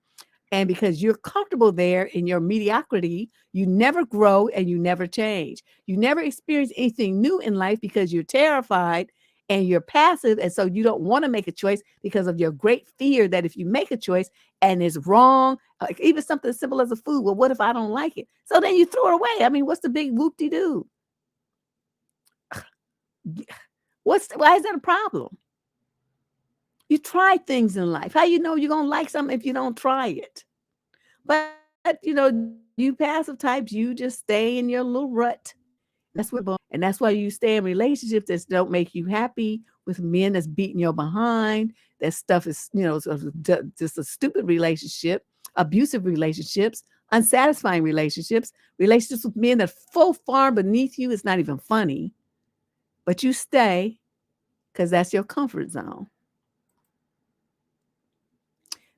And because you're comfortable there in your mediocrity, you never grow and you never change. You never experience anything new in life because you're terrified and you're passive. And so you don't want to make a choice because of your great fear that if you make a choice and it's wrong, like even something as simple as a food, well, what if I don't like it? So then you throw it away. I mean, what's the big whoop-de-doo? Why is that a problem? You try things in life. How you know you're gonna like something if you don't try it? But you passive types, you just stay in your little rut. And that's why you stay in relationships that don't make you happy with men that's beating your behind. That stuff is, just a stupid relationship, abusive relationships, unsatisfying relationships, relationships with men that are so far beneath you, it's not even funny. But you stay because that's your comfort zone.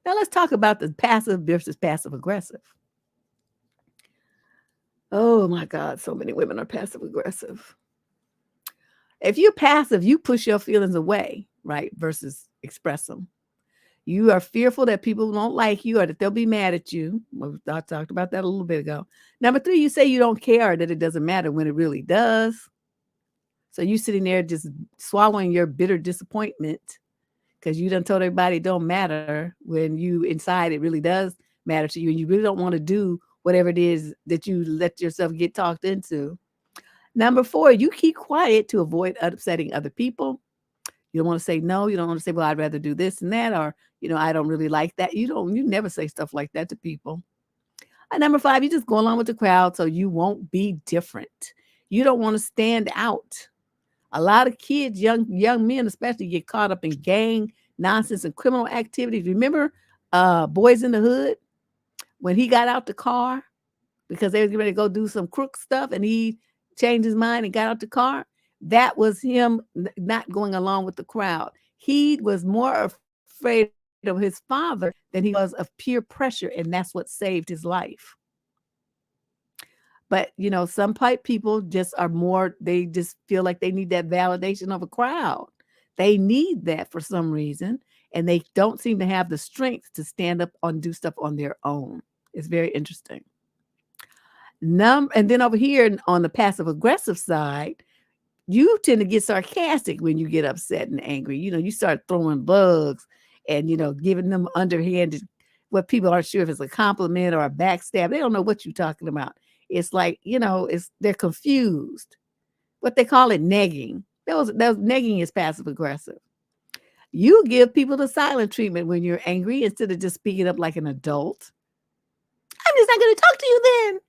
Now let's talk about the passive versus passive aggressive. Oh my God, so many women are passive aggressive. If you're passive, you push your feelings away, right? Versus express them. You are fearful that people won't like you or that they'll be mad at you. Well, I talked about that a little bit ago. Number 3, you say you don't care or that it doesn't matter when it really does. So you sitting there just swallowing your bitter disappointment because you done told everybody it don't matter when you inside it really does matter to you and you really don't want to do whatever it is that you let yourself get talked into. Number 4, you keep quiet to avoid upsetting other people. You don't want to say no. You don't want to say, well, I'd rather do this and that, or, I don't really like that. You never say stuff like that to people. And number 5, you just go along with the crowd so you won't be different. You don't want to stand out. A lot of kids, young men especially, get caught up in gang nonsense and criminal activities. Remember Boys in the Hood when he got out the car because they was getting ready to go do some crook stuff and he changed his mind and got out the car? That was him not going along with the crowd. He was more afraid of his father than he was of peer pressure, and that's what saved his life. But, some people just are more, they just feel like they need that validation of a crowd. They need that for some reason, and they don't seem to have the strength to stand up and do stuff on their own. It's very interesting. And then over here on the passive aggressive side, you tend to get sarcastic when you get upset and angry. You start throwing bugs and, giving them underhanded, what people aren't sure if it's a compliment or a backstab. They don't know what you're talking about. It's like, they're confused. What they call it negging. Those negging is passive aggressive. You give people the silent treatment when you're angry instead of just speaking up like an adult. I'm just not going to talk to you then.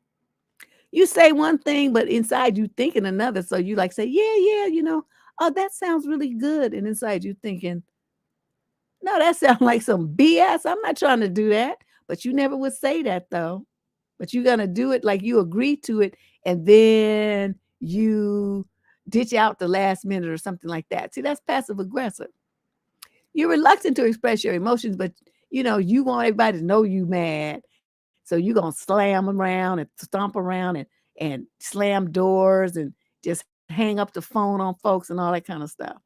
You say one thing, but inside you thinking another. So you like say, yeah, oh, that sounds really good. And inside you thinking, no, that sounds like some BS. I'm not trying to do that. But you never would say that though. But you're going to do it like you agree to it. And then you ditch out the last minute or something like that. See, that's passive aggressive. You're reluctant to express your emotions, but you want everybody to know you mad. So you're going to slam around and stomp around and slam doors and just hang up the phone on folks and all that kind of stuff.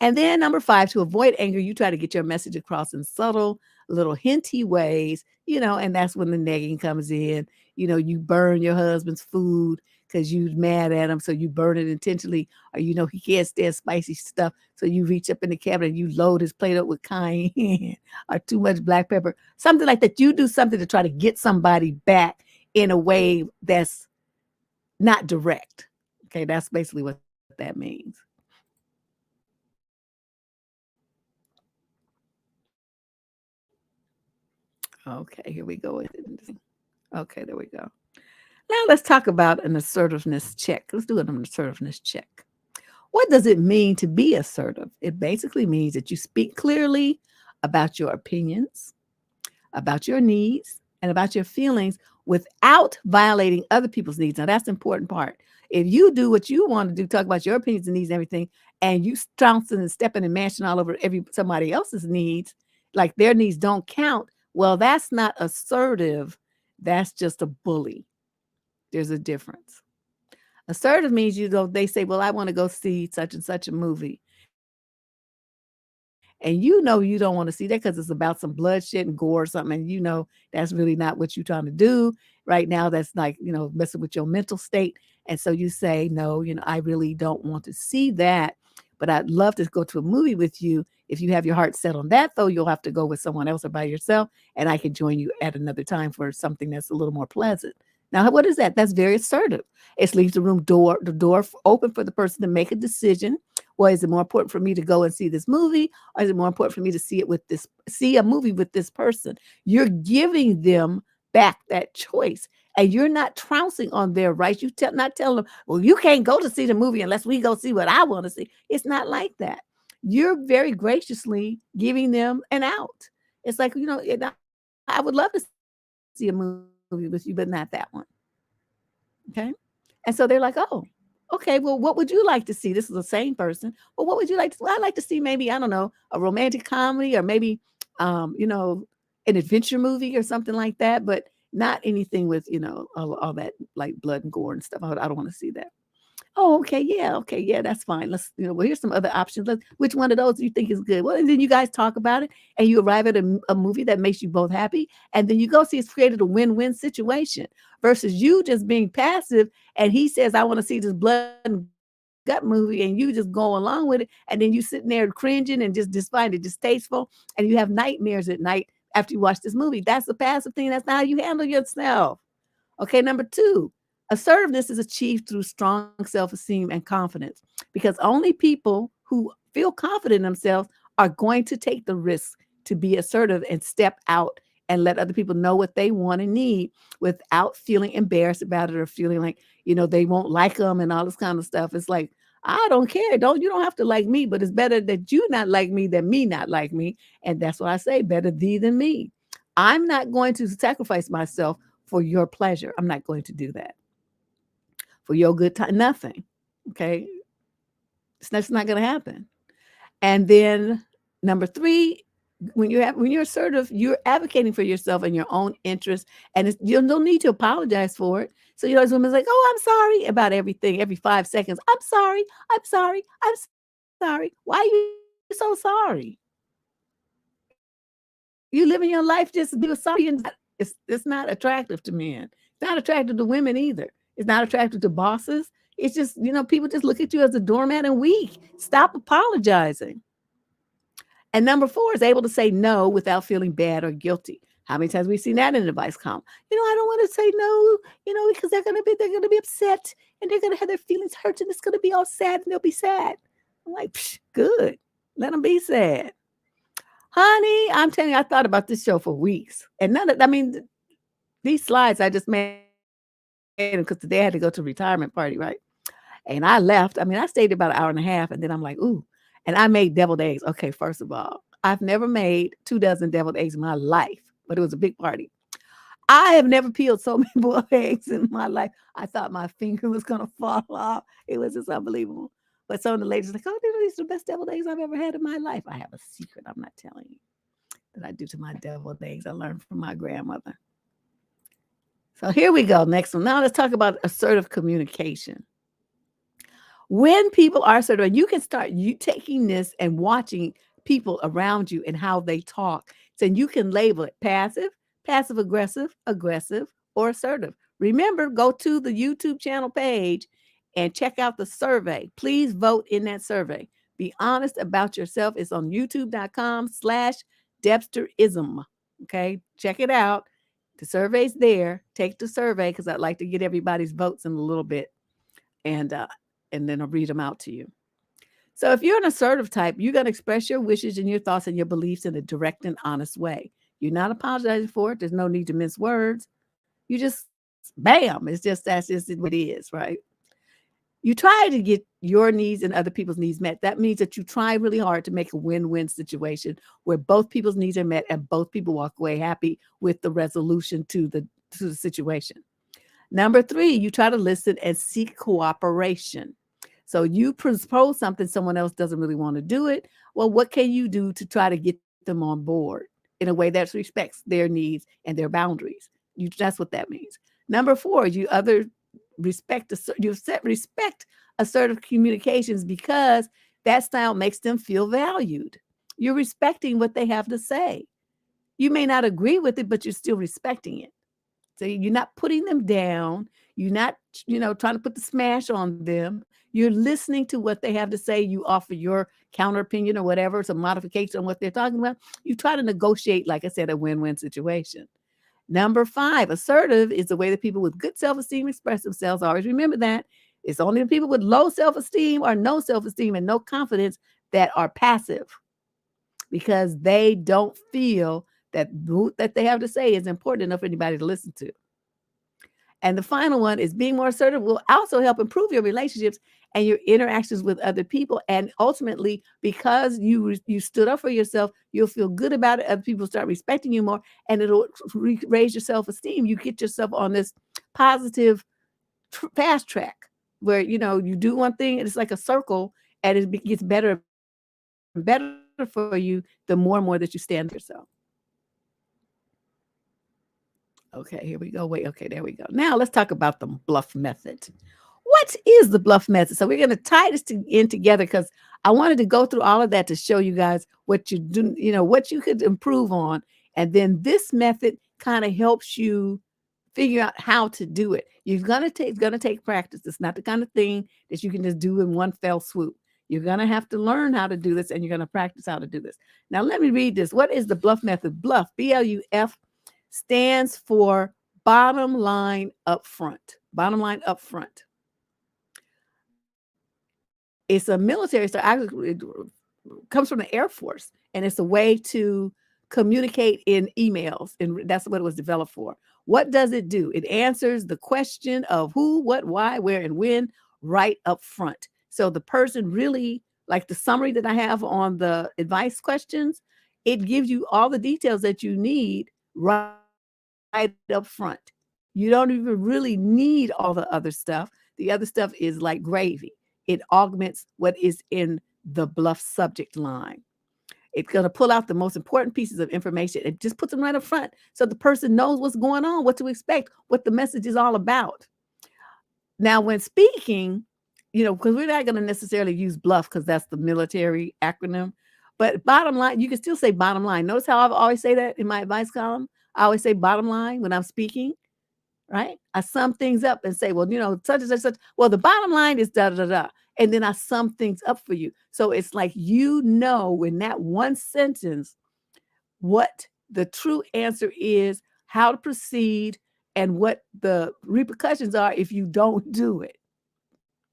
And then number 5, to avoid anger, you try to get your message across in subtle, little hinty ways, and that's when the negging comes in. You burn your husband's food because you're mad at him. So you burn it intentionally, or he can't stand spicy stuff. So you reach up in the cabinet and you load his plate up with cayenne or too much black pepper, something like that. You do something to try to get somebody back in a way that's not direct. Okay, that's basically what that means. Okay, here we go. Okay, there we go. Now let's talk about an assertiveness check. Let's do an assertiveness check. What does it mean to be assertive? It basically means that you speak clearly about your opinions, about your needs, and about your feelings without violating other people's needs. Now, that's the important part. If you do what you want to do, talk about your opinions and needs and everything, and you trouncing and stepping and mashing all over somebody else's needs, like their needs don't count, well, that's not assertive. That's just a bully. There's a difference. Assertive means they say, well, I want to go see such and such a movie. And you know you don't want to see that because it's about some bloodshed and gore or something. And you know that's really not what you're trying to do right now. That's like, messing with your mental state. And so you say, no, I really don't want to see that. But I'd love to go to a movie with you. If you have your heart set on that, though, you'll have to go with someone else or by yourself. And I can join you at another time for something that's a little more pleasant. Now, what is that? That's very assertive. It leaves the door open for the person to make a decision. Well, is it more important for me to go and see this movie, or is it more important for me to see a movie with this person? You're giving them back that choice, and you're not trouncing on their rights. Not telling them, well, you can't go to see the movie unless we go see what I want to see. It's not like that. You're very graciously giving them an out. It's like, I would love to see a movie with you, but not that one. Okay. And so they're like, oh, okay, well, what would you like to see? This is the same person. Well, what would you like to see? Well, I'd like to see maybe, I don't know, a romantic comedy or maybe, an adventure movie or something like that, but not anything with, all that like blood and gore and stuff. I don't want to see that. Oh, okay, yeah, that's fine. Let's, well, here's some other options. Which one of those do you think is good? Well, and then you guys talk about it and you arrive at a movie that makes you both happy. And then you go see it's created a win-win situation versus you just being passive. And he says, I want to see this blood and gut movie, and you just go along with it. And then you sitting there cringing and just find it distasteful. And you have nightmares at night after you watch this movie. That's the passive thing. That's not how you handle yourself. Okay, number 2, assertiveness is achieved through strong self-esteem and confidence because only people who feel confident in themselves are going to take the risk to be assertive and step out and let other people know what they want and need without feeling embarrassed about it or feeling like, they won't like them and all this kind of stuff. It's like, I don't care. You don't have to like me, but it's better that you not like me than me not like me. And that's why I say better thee than me. I'm not going to sacrifice myself for your pleasure. I'm not going to do that. For your good time, nothing. Okay. That's not going to happen. And then number 3, when you're assertive, you're advocating for yourself and your own interests, and you don't need to apologize for it. So those women's like, oh, I'm sorry about everything. Every 5 seconds, I'm sorry, I'm sorry, I'm sorry. Why are you so sorry? You living your life just be sorry, and it's not attractive to men. It's not attractive to women either. It's not attractive to bosses. It's just, people just look at you as a doormat and weak. Stop apologizing. And number 4 is able to say no without feeling bad or guilty. How many times we've seen that in the advice column? I don't want to say no, because they're gonna be upset and they're gonna have their feelings hurt and it's gonna be all sad and they'll be sad. I'm like, good. Let them be sad. Honey, I'm telling you, I thought about this show for weeks. And these slides I just made them because today I had to go to a retirement party, right? And I left. I stayed about an hour and a half, and then I'm like, ooh. And I made deviled eggs. Okay, first of all, I've never made 2 dozen deviled eggs in my life, but it was a big party. I have never peeled so many boiled eggs in my life. I thought my finger was going to fall off. It was just unbelievable. But some of the ladies were like, oh, these are the best deviled eggs I've ever had in my life. I have a secret I'm not telling you that I do to my deviled eggs. I learned from my grandmother. So here we go. Next one. Now let's talk about assertive communication. When people are assertive, and you can start taking this and watching people around you and how they talk. So you can label it passive, passive aggressive, aggressive, or assertive. Remember, go to the YouTube channel page and check out the survey. Please vote in that survey. Be honest about yourself. It's on youtube.com/Debsterism. Okay, check it out. The survey's there. Take the survey because I'd like to get everybody's votes in a little bit. And then I'll read them out to you. So if you're an assertive type, you're going to express your wishes and your thoughts and your beliefs in a direct and honest way. You're not apologizing for it. There's no need to mince words. You just, bam, that's just what it is, right? You try to get your needs and other people's needs met. That means that you try really hard to make a win-win situation where both people's needs are met and both people walk away happy with the resolution to the situation. Number three, you try to listen and seek cooperation. So you propose something, someone else doesn't really want to do it. Well, what can you do to try to get them on board in a way that respects their needs and their boundaries? That's what that means. Number four, respect assertive communications because that style makes them feel valued. You're respecting what they have to say. You may not agree with it, but you're still respecting it. So you're not putting them down. You're not, trying to put the smash on them. You're listening to what they have to say. You offer your counter opinion or whatever, some modification on what they're talking about. You try to negotiate, like I said, a win-win situation. Number five, assertive is the way that people with good self-esteem express themselves. Always remember that. It's only the people with low self-esteem or no self-esteem and no confidence that are passive because they don't feel that they have to say is important enough for anybody to listen to. And the final one is being more assertive will also help improve your relationships and your interactions with other people. And ultimately, because you stood up for yourself, you'll feel good about it. Other people start respecting you more, and it'll raise your self-esteem. You get yourself on this positive fast track where you do one thing, and it's like a circle, and it gets better and better for you the more and more that you stand up for yourself. Okay, here we go. Wait, okay, there we go. Now let's talk about the bluff method. What is the bluff method? So we're going to tie this in together because I wanted to go through all of that to show you guys what you do, what you could improve on. And then this method kind of helps you figure out how to do it. It's going to take practice. It's not the kind of thing that you can just do in one fell swoop. You're going to have to learn how to do this and you're going to practice how to do this. Now, let me read this. What is the bluff method? Bluff, B.L.U.F, stands for bottom line up front. Bottom line up front. It's a military, so actually it comes from the Air Force, and it's a way to communicate in emails, and that's what it was developed for. What does it do? It answers the question of who, what, why, where, and when right up front. So the person really, like the summary that I have on the advice questions, it gives you all the details that you need right up front. You don't even really need all the other stuff. The other stuff is like gravy. It augments what is in the bluff subject line. It's going to pull out the most important pieces of information and just puts them right up front so the person knows what's going on, what to expect, what the message is all about. Now, when speaking, because we're not going to necessarily use bluff because that's the military acronym, but bottom line, you can still say bottom line. Notice how I always say that in my advice column? I always say bottom line when I'm speaking, right? I sum things up and say, well, such and such, such. Well, the bottom line is da da da. And then I sum things up for you. So it's like in that one sentence what the true answer is, how to proceed, and what the repercussions are if you don't do it.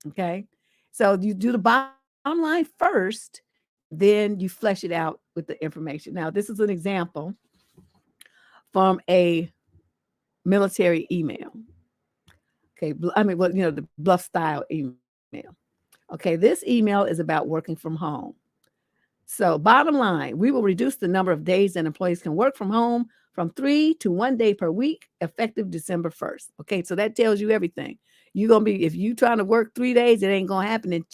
Okay? So you do the bottom line first, then you flesh it out with the information. Now, this is an example from a military email. Okay, the bluff style email. Okay, this email is about working from home. So, bottom line, we will reduce the number of days that employees can work from home from 3 to 1 day per week, effective December 1st. Okay, so that tells you everything. If you trying to work 3 days, it ain't gonna happen. And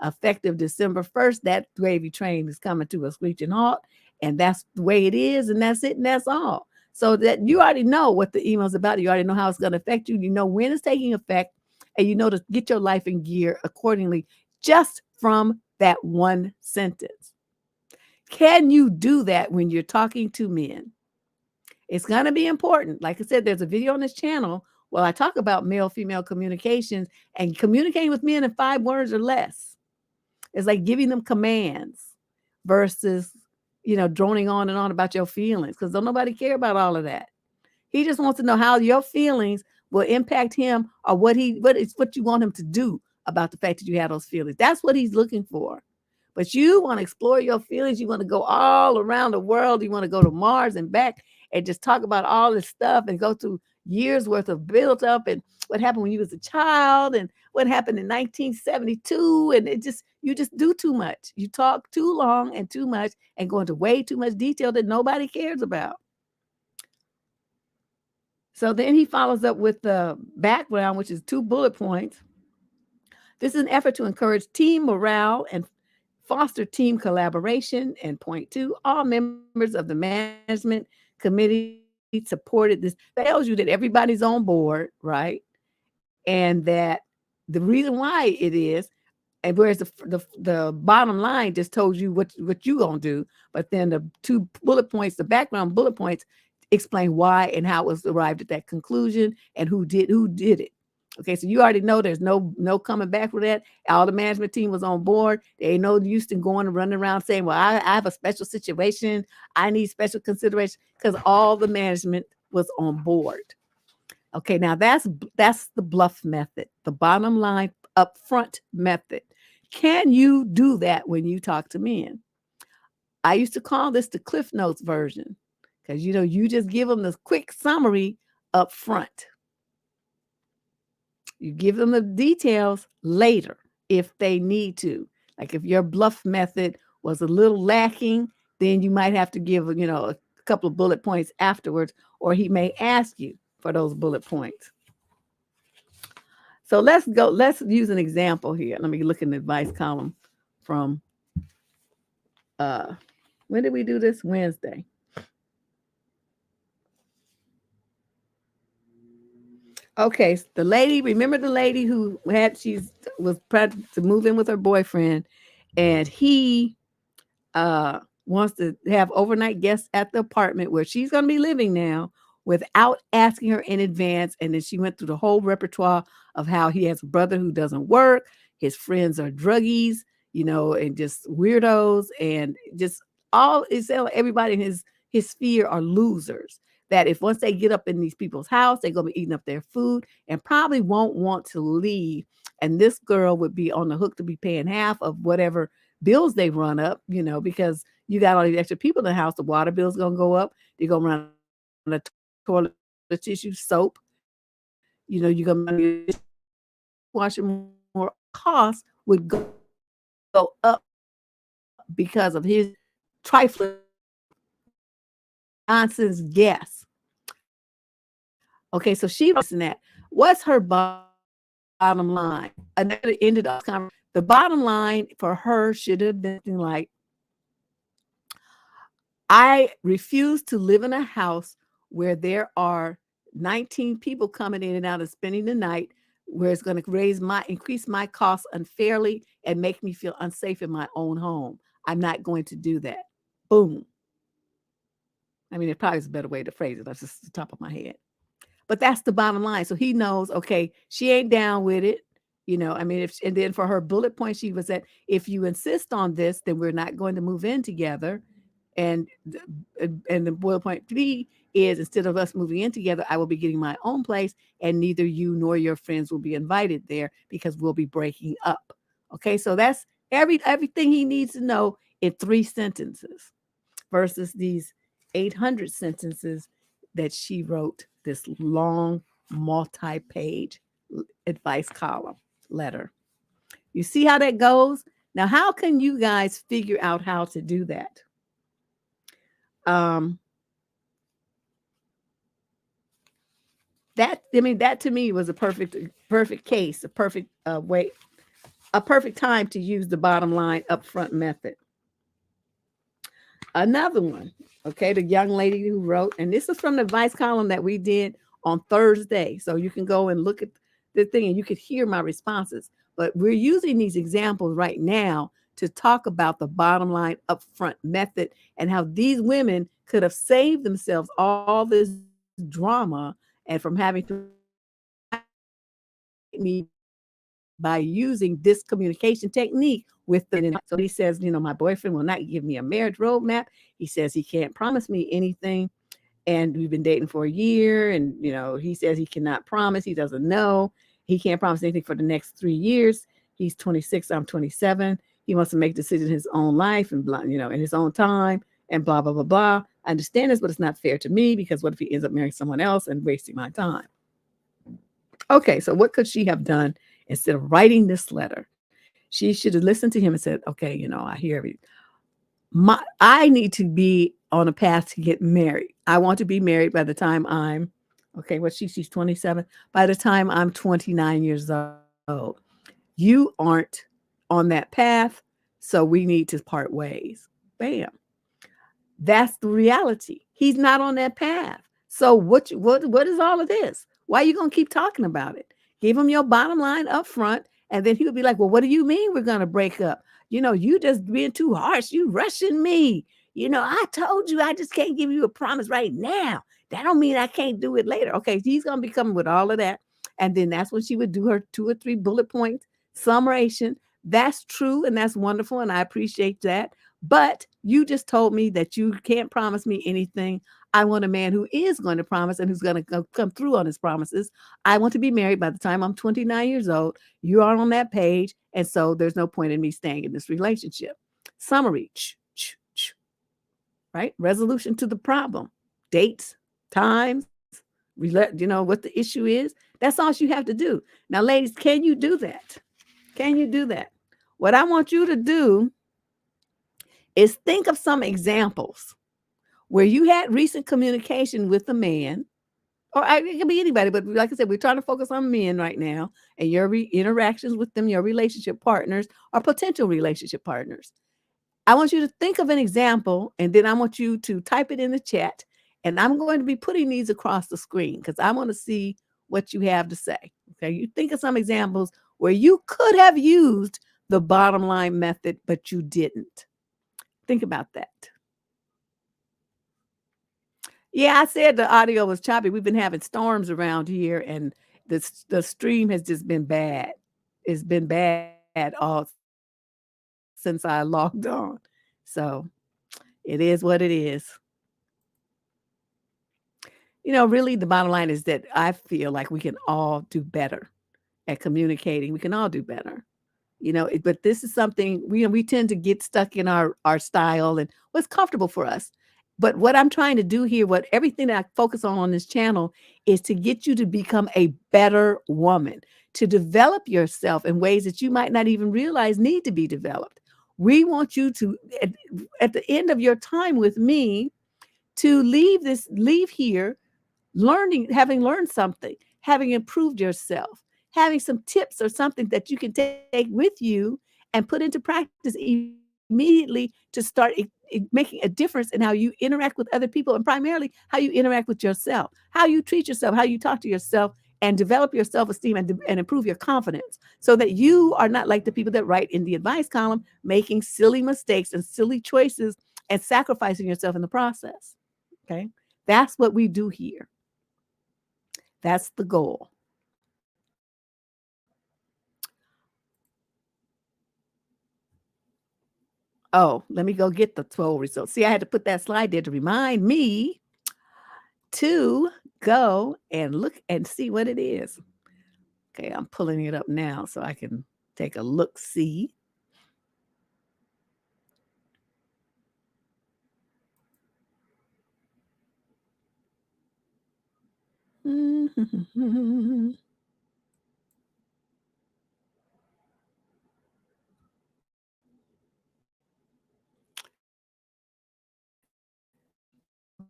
effective December 1st, that gravy train is coming to a screeching halt, and that's the way it is, and that's it, and that's all. So that you already know what the email's about. You already know how it's going to affect you. You know when it's taking effect, and you know to get your life in gear accordingly just from that one sentence. Can you do that when you're talking to men? It's going to be important. Like I said, there's a video on this channel where I talk about male-female communications and communicating with men in 5 words or less. It's like giving them commands versus, droning on and on about your feelings, because don't nobody care about all of that. He just wants to know how your feelings will impact him, or what you want him to do about the fact that you have those feelings. That's what he's looking for. But you want to explore your feelings. You want to go all around the world. You want to go to Mars and back. and just talk about all this stuff and go through years worth of build up and what happened when you was a child and what happened in 1972. And you just do too much. You talk too long and too much and go into way too much detail that nobody cares about. So then he follows up with the background, which is 2 bullet points. This is an effort to encourage team morale and foster team collaboration. And point 2, all members of the management committee supported this. That tells you that everybody's on board, right? And that the reason why it is, and whereas the bottom line just told you what you gonna do, but then the 2 bullet points, the background bullet points, explain why and how it was arrived at that conclusion and who did it. Okay, so you already know there's no coming back with that. All the management team was on board. There ain't no use in going and running around saying, well, I have a special situation. I need special consideration, because all the management was on board. Okay, now that's the bluff method, the bottom line upfront method. Can you do that when you talk to men? I used to call this the Cliff Notes version, because you just give them this quick summary up front. You give them the details later if they need to. Like if your bluff method was a little lacking, then you might have to give a couple of bullet points afterwards, or he may ask you for those bullet points. So let's use an example here. Let me look in the advice column from when did we do this? Wednesday. Okay, remember the lady who was pregnant to move in with her boyfriend, and he wants to have overnight guests at the apartment where she's going to be living now without asking her in advance. And then she went through the whole repertoire of how he has a brother who doesn't work, his friends are druggies, and just weirdos, and just everybody in his sphere are losers. That if once they get up in these people's house, they're going to be eating up their food and probably won't want to leave. And this girl would be on the hook to be paying half of whatever bills they run up, because you got all these extra people in the house. The water bill's going to go up. You're going to run the toilet tissue, soap. You're going to washing more. Costs would go up because of his trifling nonsense guess. Okay, so she was in that. What's her bottom line? Another ended up. The bottom line for her should have been like, I refuse to live in a house where there are 19 people coming in and out and spending the night, where it's going to increase my costs unfairly and make me feel unsafe in my own home. I'm not going to do that. Boom. I mean, it probably is a better way to phrase it. That's just the top of my head. But that's the bottom line. So he knows, okay, she ain't down with it. And then for her bullet point, she was that if you insist on this, then we're not going to move in together. And the bullet point 3 is, instead of us moving in together, I will be getting my own place, and neither you nor your friends will be invited there because we'll be breaking up. Okay, so that's everything he needs to know in 3 sentences versus these 800 sentences that she wrote, this long multi-page advice column letter. You see how that goes? Now, how can you guys figure out how to do that? That to me was a perfect case, a perfect way, a perfect time to use the bottom line upfront method. Another one, okay, the young lady who wrote, and this is from the advice column that we did on Thursday. So you can go and look at the thing and you could hear my responses. But we're using these examples right now to talk about the bottom line upfront method and how these women could have saved themselves all this drama and from having to me by using this communication technique with them. So he says, my boyfriend will not give me a marriage roadmap. He says he can't promise me anything. And we've been dating for a year. And, he says he cannot promise. He doesn't know. He can't promise anything for the next 3 years. He's 26. I'm 27. He wants to make decisions in his own life and, in his own time. and blah, blah, blah, blah. I understand this, but it's not fair to me because what if he ends up marrying someone else and wasting my time? Okay, so what could she have done instead of writing this letter? She should have listened to him and said, okay, I hear you. I need to be on a path to get married. I want to be married by the time I'm okay, she's 27. By the time I'm 29 years old. You aren't on that path, so we need to part ways. Bam. That's the reality. He's not on that path. So what is all of this? Why are you gonna keep talking about it? Give him your bottom line up front, and then he would be like, "Well, what do you mean we're gonna break up? You just being too harsh. You rushing me. I told you I just can't give you a promise right now. That don't mean I can't do it later." Okay, he's gonna be coming with all of that, and then that's when she would do her 2 or 3 bullet point summation. That's true, and that's wonderful, and I appreciate that. But you just told me that you can't promise me anything. I want a man who is going to promise and who's going to come through on his promises. I want to be married by the time I'm 29 years old. You are on that page. And so there's no point in me staying in this relationship. Summary, right? Resolution to the problem, dates, times, what the issue is. That's all you have to do. Now, ladies, can you do that? Can you do that? What I want you to do is think of some examples where you had recent communication with a man, or it could be anybody, but like I said, we're trying to focus on men right now and your interactions with them, your relationship partners or potential relationship partners. I want you to think of an example, and then I want you to type it in the chat. And I'm going to be putting these across the screen because I want to see what you have to say. Okay. You think of some examples where you could have used the bottom line method, but you didn't. Think about that. Yeah, I said the audio was choppy. We've been having storms around here, and the stream has just been bad. It's been bad all since I logged on. So it is what it is. Really, the bottom line is that I feel like we can all do better at communicating. We can all do better. But this is something we tend to get stuck in our style and what's comfortable for us. But what I'm trying to do here, what everything that I focus on this channel is to get you to become a better woman, to develop yourself in ways that you might not even realize need to be developed. We want you to at the end of your time with me to leave here learning, having learned something, having improved yourself, having some tips or something that you can take with you and put into practice immediately to start making a difference in how you interact with other people, and primarily how you interact with yourself, how you treat yourself, how you talk to yourself, and develop your self-esteem and improve your confidence so that you are not like the people that write in the advice column, making silly mistakes and silly choices and sacrificing yourself in the process. Okay. That's what we do here. That's the goal. Oh, let me go get the 12 results. See, I had to put that slide there to remind me to go and look and see what it is. Okay, I'm pulling it up now so I can take a look, see.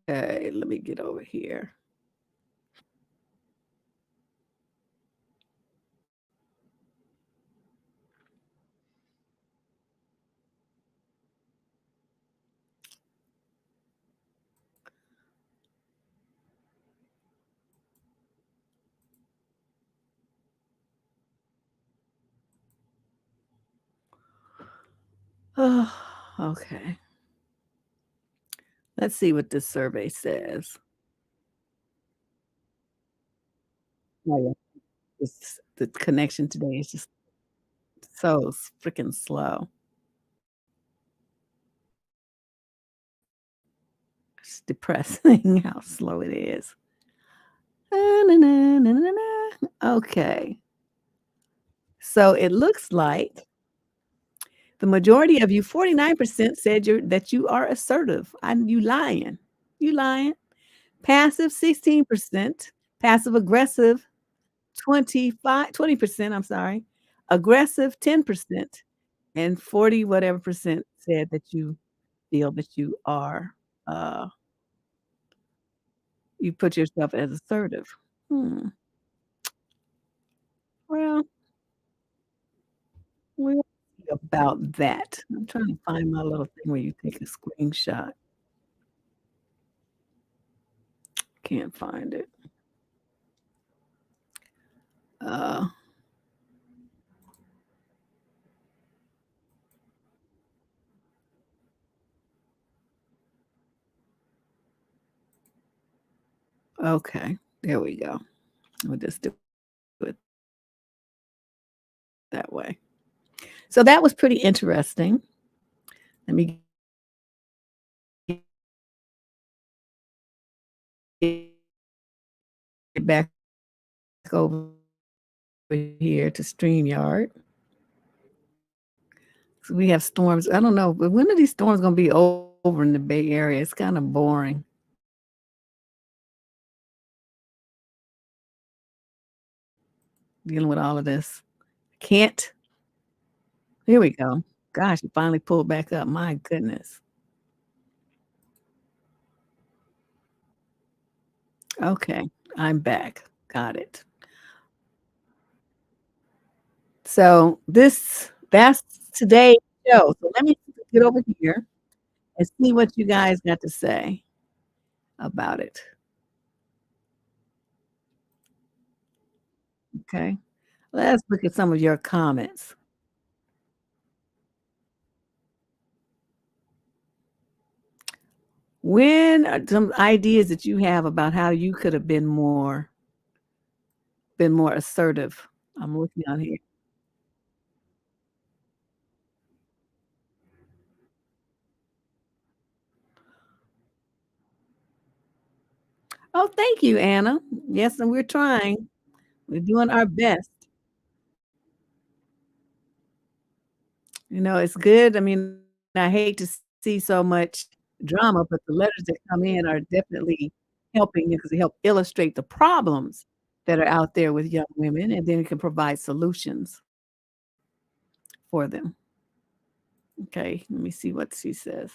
Okay, let me get over here. Oh, okay. Let's see what this survey says. Oh, yeah. The connection today is just so freaking slow. It's depressing how slow it is. Okay. So it looks like The majority of you, 49% said that you are assertive. You lying. You lying. Passive, 16%. Passive aggressive, 20%, I'm sorry. Aggressive, 10%. And 40 whatever percent said that you feel that uh, you put yourself as assertive. Hmm. Well, we'll see about that. I'm trying to find my little thing where you take a screenshot. Can't find it. Uh, okay. There we go. We'll just do it that way. So that was pretty interesting. Let me get back over here to StreamYard. So we have storms. I don't know, but when are these storms gonna be over in the Bay Area? It's kind of boring dealing with all of this. Can't. Here we go. Gosh, it finally pulled back up. My goodness. Okay, I'm back. Got it. So that's today's show. So let me get over here and see what you guys got to say about it. Okay. Let's look at some of your comments. When are some ideas that you have about how you could have been more assertive? I'm looking on here. Oh, thank you, Anna. Yes, and we're trying. We're doing our best. It's good. I mean, I hate to see so much drama, but the letters that come in are definitely helping because they help illustrate the problems that are out there with young women, and then it can provide solutions for them. Okay, let me see what she says.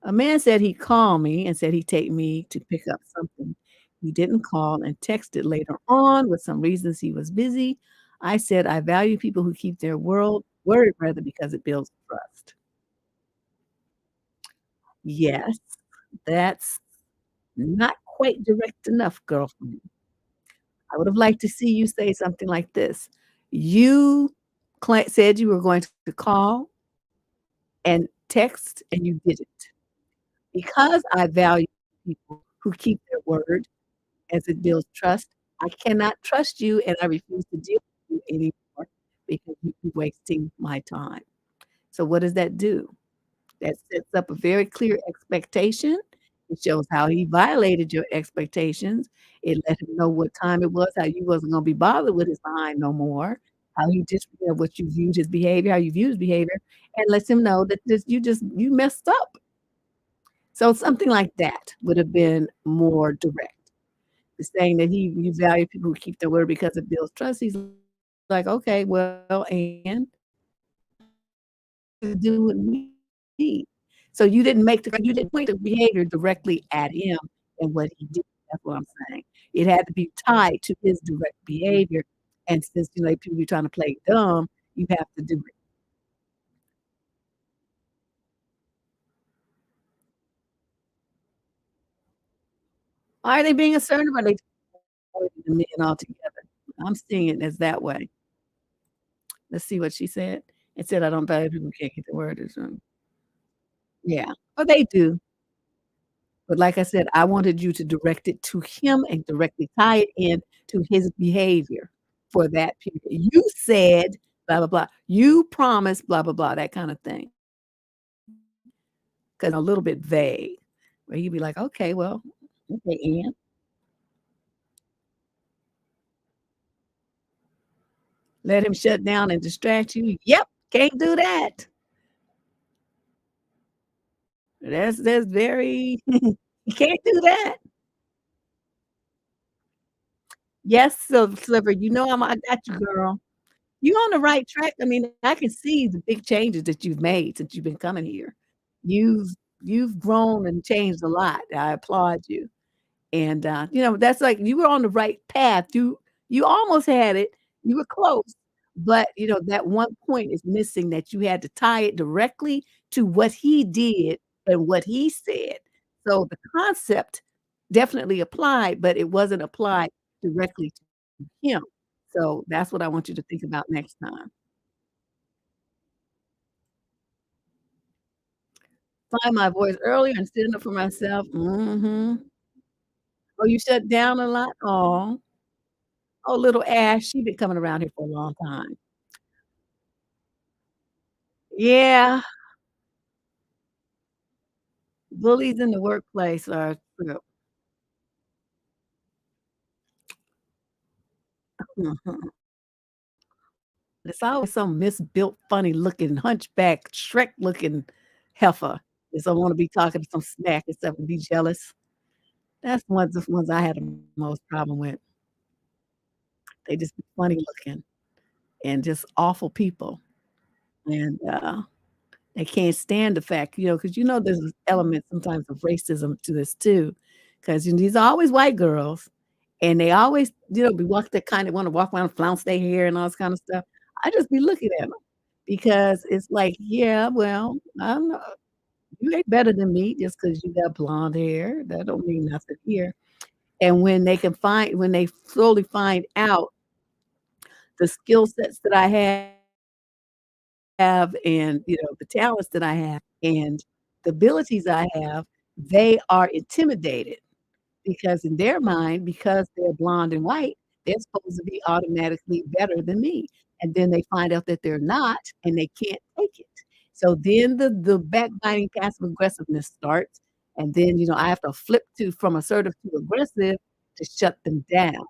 A man said he'd call me and said he'd take me to pick up something. He didn't call and texted later on with some reasons he was busy. I said, I value people who keep their word rather because it builds trust. Yes, that's not quite direct enough, girlfriend. I would have liked to see you say something like this. You said you were going to call and text, and you didn't. Because I value people who keep their word as it builds trust, I cannot trust you, and I refuse to deal with you anymore because you keep wasting my time. So what does that do? That sets up a very clear expectation. It shows how he violated your expectations. It let him know what time it was, how you wasn't gonna be bothered with his behind no more, how you just what you viewed his behavior, how you viewed his behavior, and lets him know that you messed up. So something like that would have been more direct. Saying that you value people who keep their word because it builds trust. He's like, "Okay, well, and to do with me." So you didn't point the behavior directly at him and what he did. That's what I'm saying. It had to be tied to his direct behavior, and since, people be trying to play dumb, you have to do it. Are they being assertive or are they avoiding the men altogether? I'm seeing it as that way. Let's see what she said. It said, "I don't value people who can't keep their word," or something. Yeah. Well, they do. But like I said, I wanted you to direct it to him and directly tie it in to his behavior for that period. You said blah, blah, blah. You promised blah, blah, blah, that kind of thing. 'Cause a little bit vague, where you'd be like, "Okay, well, okay, and?" Let him shut down and distract you? Yep, can't do that. That's very you can't do that. Yes, so Sliver, you know I got you, girl. You on the right track. I mean, I can see the big changes that you've made since you've been coming here. You've you've grown and changed a lot. I applaud you. And, that's like you were on the right path. You almost had it. You were close, but, that one point is missing that you had to tie it directly to what he did and what he said. So the concept definitely applied, but it wasn't applied directly to him. So that's what I want you to think about next time. Find my voice earlier and stand up for myself. Mhm. Oh, you shut down a lot? Oh. Oh, little Ash, she been coming around here for a long time. Yeah, bullies in the workplace are true. Mhm. It's always some misbuilt, funny-looking, hunchback, Shrek-looking heifer that's don't wanna be talking to some smack and stuff and be jealous. That's the ones I had the most problem with. They just be funny looking and just awful people, and, they can't stand the fact, because there's this element sometimes of racism to this too, 'cause, these are always white girls, and they always, be walk that kinda wanna walk around, flounce their hair and all this kind of stuff. I just be looking at 'em because it's like, "Yeah, well, I don't know. You ain't better than me just 'cause you got blonde hair. That don't mean nothing here." And when they slowly find out the skill sets that I have and, the talents that I have and the abilities I have, they are intimidated because in their mind, because they're blonde and white, they're supposed to be automatically better than me, and then they find out that they're not, and they can't take it. So then the backbiting, passive aggressiveness starts, and then, I have to flip to from assertive to aggressive to shut them down.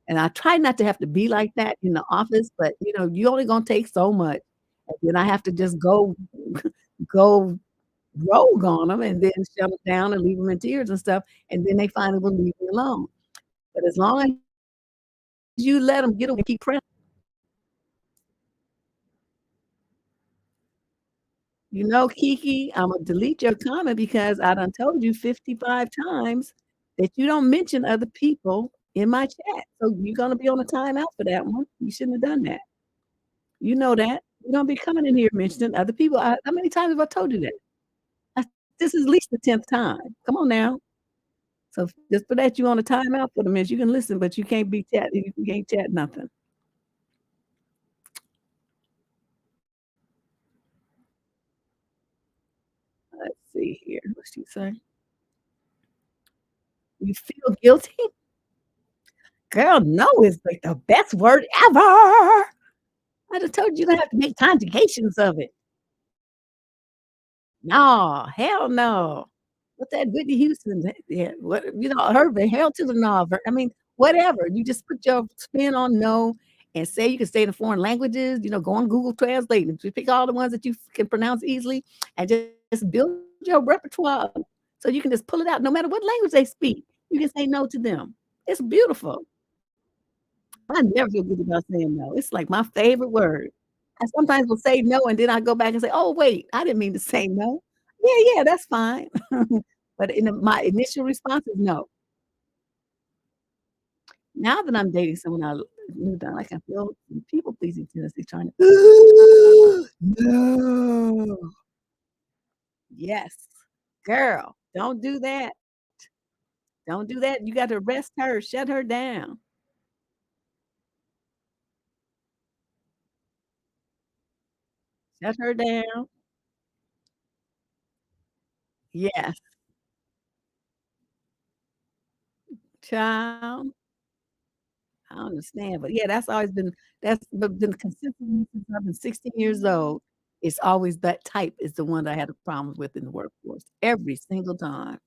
And I try not to have to be like that in the office, but, you only gonna take so much, and then I have to just go go rogue on them and then shut them down and leave them in tears and stuff, and then they finally will leave me alone. But as long as you let them get away, keep pressing. Kiki, Imma delete your comment because I done told you 55 times that you don't mention other people in my chat, so you're gonna be on a timeout for that one. You shouldn't have done that. You know that. You don't be coming in here mentioning other people. How many times have I told you that? I This is at least the 10th time. Come on now. So just for that, you on a timeout for the minute. You can listen, but you can't be chat you can't chat nothing. Let's see here. What she say? You feel guilty? Girl, no is like the best word ever. I just told you you don't have to make conjugations of it. No, hell no. What that Whitney Houston, yeah, what her the hell to the no, I mean, whatever. You just put your spin on no and say you can say it in foreign languages, go on Google Translate and just pick all the ones that you can pronounce easily and just build your repertoire so you can just pull it out no matter what language they speak. You can say no to them. It's beautiful. I never feel good about saying no. It's like my favorite word. I sometimes will say no, and then I go back and say, "Oh, wait, I didn't mean to say no." Yeah, yeah, that's fine. But my initial response is no. Now that I'm dating someone I moved on, I can feel people pleasing tendency trying to no. Yes. Girl, don't do that. Don't do that. You got to arrest her, shut her down. Shut her down. Yes, child. I understand, but yeah, that's been consistent since I've been 16 years old. It's always that type is the one that I had a problem with in the workforce every single time.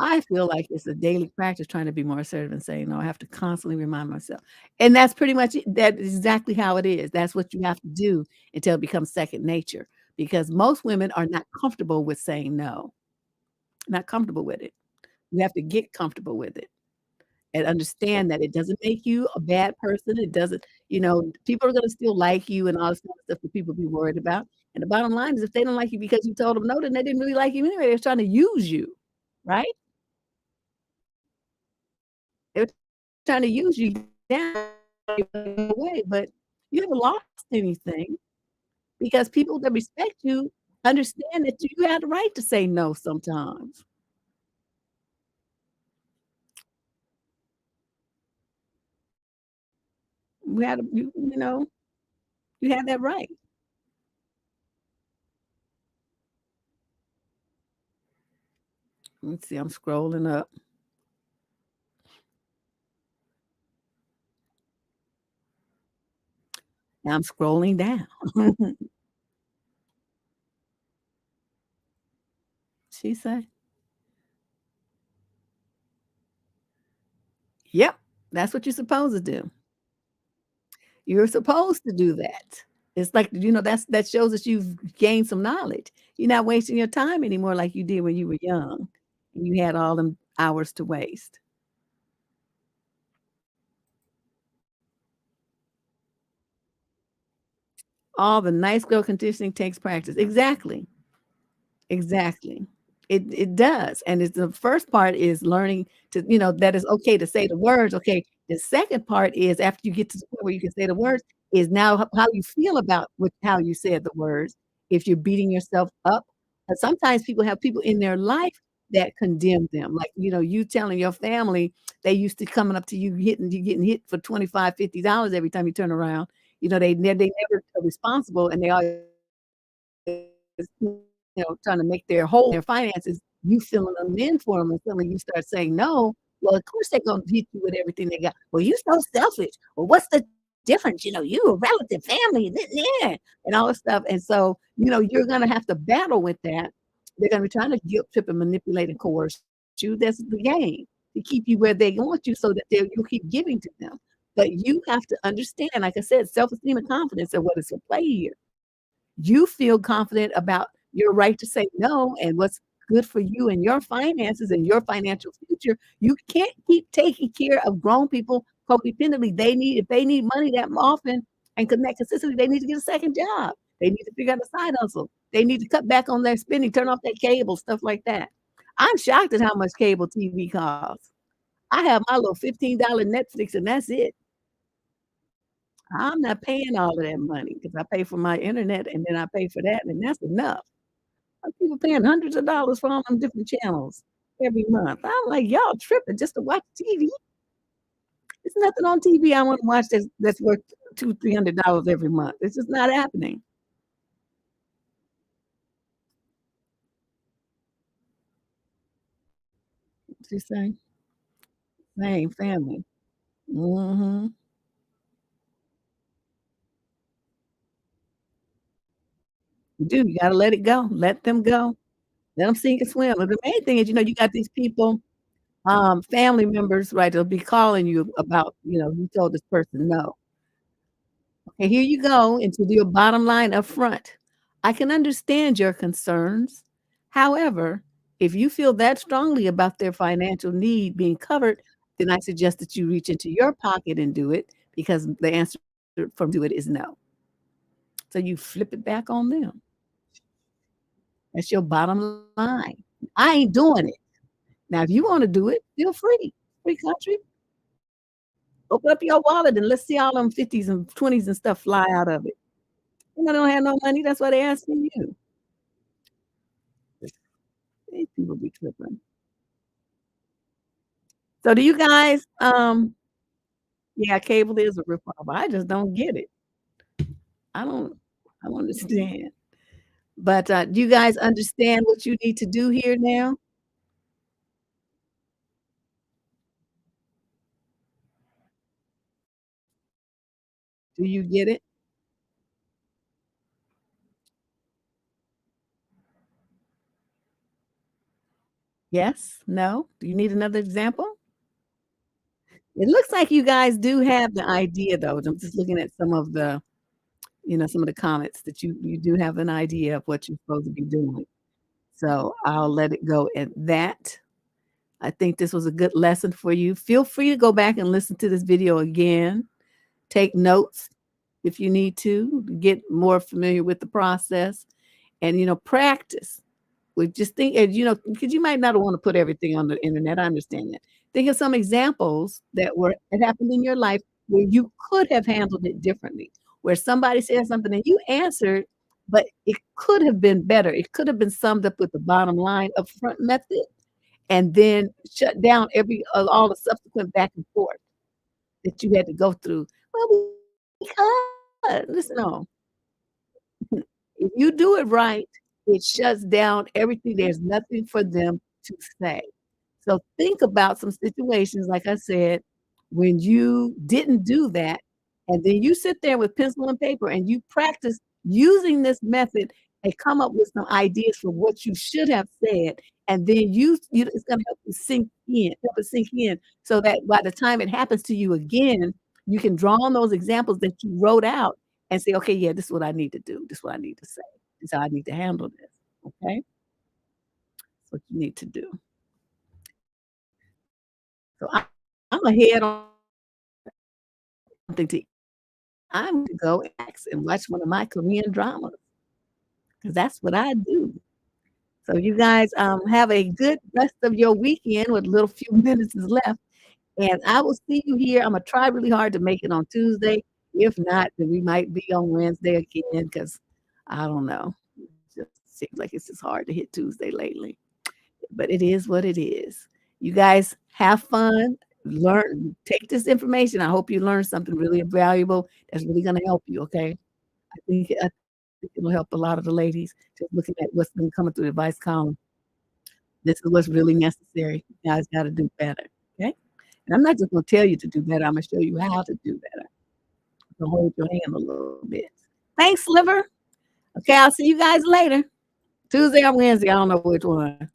I feel like it's a daily practice trying to be more assertive and saying no. I have to constantly remind myself. And that's pretty much it. That is exactly how it is. That's what you have to do until it becomes second nature. because most women are not comfortable with saying no, not comfortable with it. You have to get comfortable with it and understand that it doesn't make you a bad person. It doesn't, people are gonna still like you and all this kind of stuff that people be worried about. And the bottom line is if they don't like you because you told them no, then they didn't really like you anyway. They're trying to use you, right? They're trying to use you down way, but you haven't lost anything because people that respect you understand that you have the right to say no sometimes. We had you have that right. Let's see, I'm scrolling up. Now I'm scrolling down. She said, "Yep, that's what you're supposed to do. You're supposed to do that." It's like, that shows that you've gained some knowledge. You're not wasting your time anymore like you did when you were young, and you had all them hours to waste. All the nice girl conditioning takes practice. Exactly. Exactly. It does, and it's the first part is learning to, that it's okay to say the words, okay. The second part is after you get to the point where you can say the words, is now how you feel about how you said the words, if you're beating yourself up. And sometimes people have people in their life that condemn them, like, you telling your family they used to coming up to you getting hit for 25, $50 every time you turn around. They never are responsible, and they always trying to make their whole their finances, you filling them in for them until you start saying no. Well, of course they're gonna hit you with everything they got. "Well, you're so selfish." "Well, what's the difference? You a relative, family, yeah," and all this stuff. And so, you're gonna have to battle with that. They're gonna be trying to guilt trip and manipulate and coerce you. That's the game, to keep you where they want you so that you'll keep giving to them. But you have to understand, like I said, self-esteem and confidence are what is at play here. You feel confident about your right to say no and what's good for you and your finances and your financial future. You can't keep taking care of grown people codependently. If they need money that often and connect consistently, they need to get a second job. They need to figure out a side hustle. They need to cut back on their spending, turn off their cable, stuff like that. I'm shocked at how much cable TV costs. I have my little $15 Netflix and that's it. I'm not paying all of that money because I pay for my internet and then I pay for that, and that's enough. People paying hundreds of dollars for all them different channels every month. I'm like, "Y'all tripping just to watch TV? There's nothing on TV I wanna watch that's worth 2, $300 every month. It's just not happening." She's saying, "Same family." Mhm. You do, you gotta let it go. Let them go. Let them sink or swim. But the main thing is, you got these people, family members, right, they'll be calling you about, you told this person no. And here you go into your bottom line up front. I can understand your concerns. However, if you feel that strongly about their financial need being covered, then I suggest that you reach into your pocket and do it because the answer from do it is no. So you flip it back on them. That's your bottom line. I ain't doing it. Now, if you want to do it, feel free. Free country. Open up your wallet and let's see all them 50s and 20s and stuff fly out of it. They don't have no money. That's why they asking you. These people be tripping. So do you guys, yeah, cable is a ripoff. I just don't get it. I don't I don't understand. But, do you guys understand what you need to do here now? Do you get it? Yes? No? Do you need another example? It looks like you guys do have the idea, though. I'm just looking at some of the, some of the comments that you do have an idea of what you're supposed to be doing. So I'll let it go at that. I think this was a good lesson for you. Feel free to go back and listen to this video again. Take notes if you need to get more familiar with the process and, practice. We just think, and, because you might not want to put everything on the internet. I understand that. Think of some examples that happened in your life where you could have handled it differently, where somebody said something and you answered, but it could have been better. It could have been summed up with the bottom line upfront method and then shut down all the subsequent back and forth that you had to go through. Well, because listen, no. If you do it right, it shuts down everything. There's nothing for them to say. So think about some situations, like I said, when you didn't do that, and then you sit there with pencil and paper and you practice using this method and come up with some ideas for what you should have said. And then it's going to help it sink in, so that by the time it happens to you again, you can draw on those examples that you wrote out and say, okay, yeah, this is what I need to do. This is what I need to say. This is how I need to handle this. Okay. That's what you need to do. So I'm ahead on something to I'm to go and watch one of my Korean dramas because that's what I do. So you guys have a good rest of your weekend with little few minutes is left. And I will see you here. I'm gonna try really hard to make it on Tuesday. If not, then we might be on Wednesday again because I don't know. It just seems like it's just hard to hit Tuesday lately. But it is what it is. You guys have fun. Take this information. I hope you learned something really valuable that's really going to help you. Okay. I think it'll help a lot of the ladies just looking at what's been coming through the advice column. This is what's really necessary. You guys got to do better. Okay. And I'm not just going to tell you to do better. I'm going to show you how to do better. To hold your hand a little bit. Thanks, Sliver. Okay. I'll see you guys later. Tuesday or Wednesday. I don't know which one.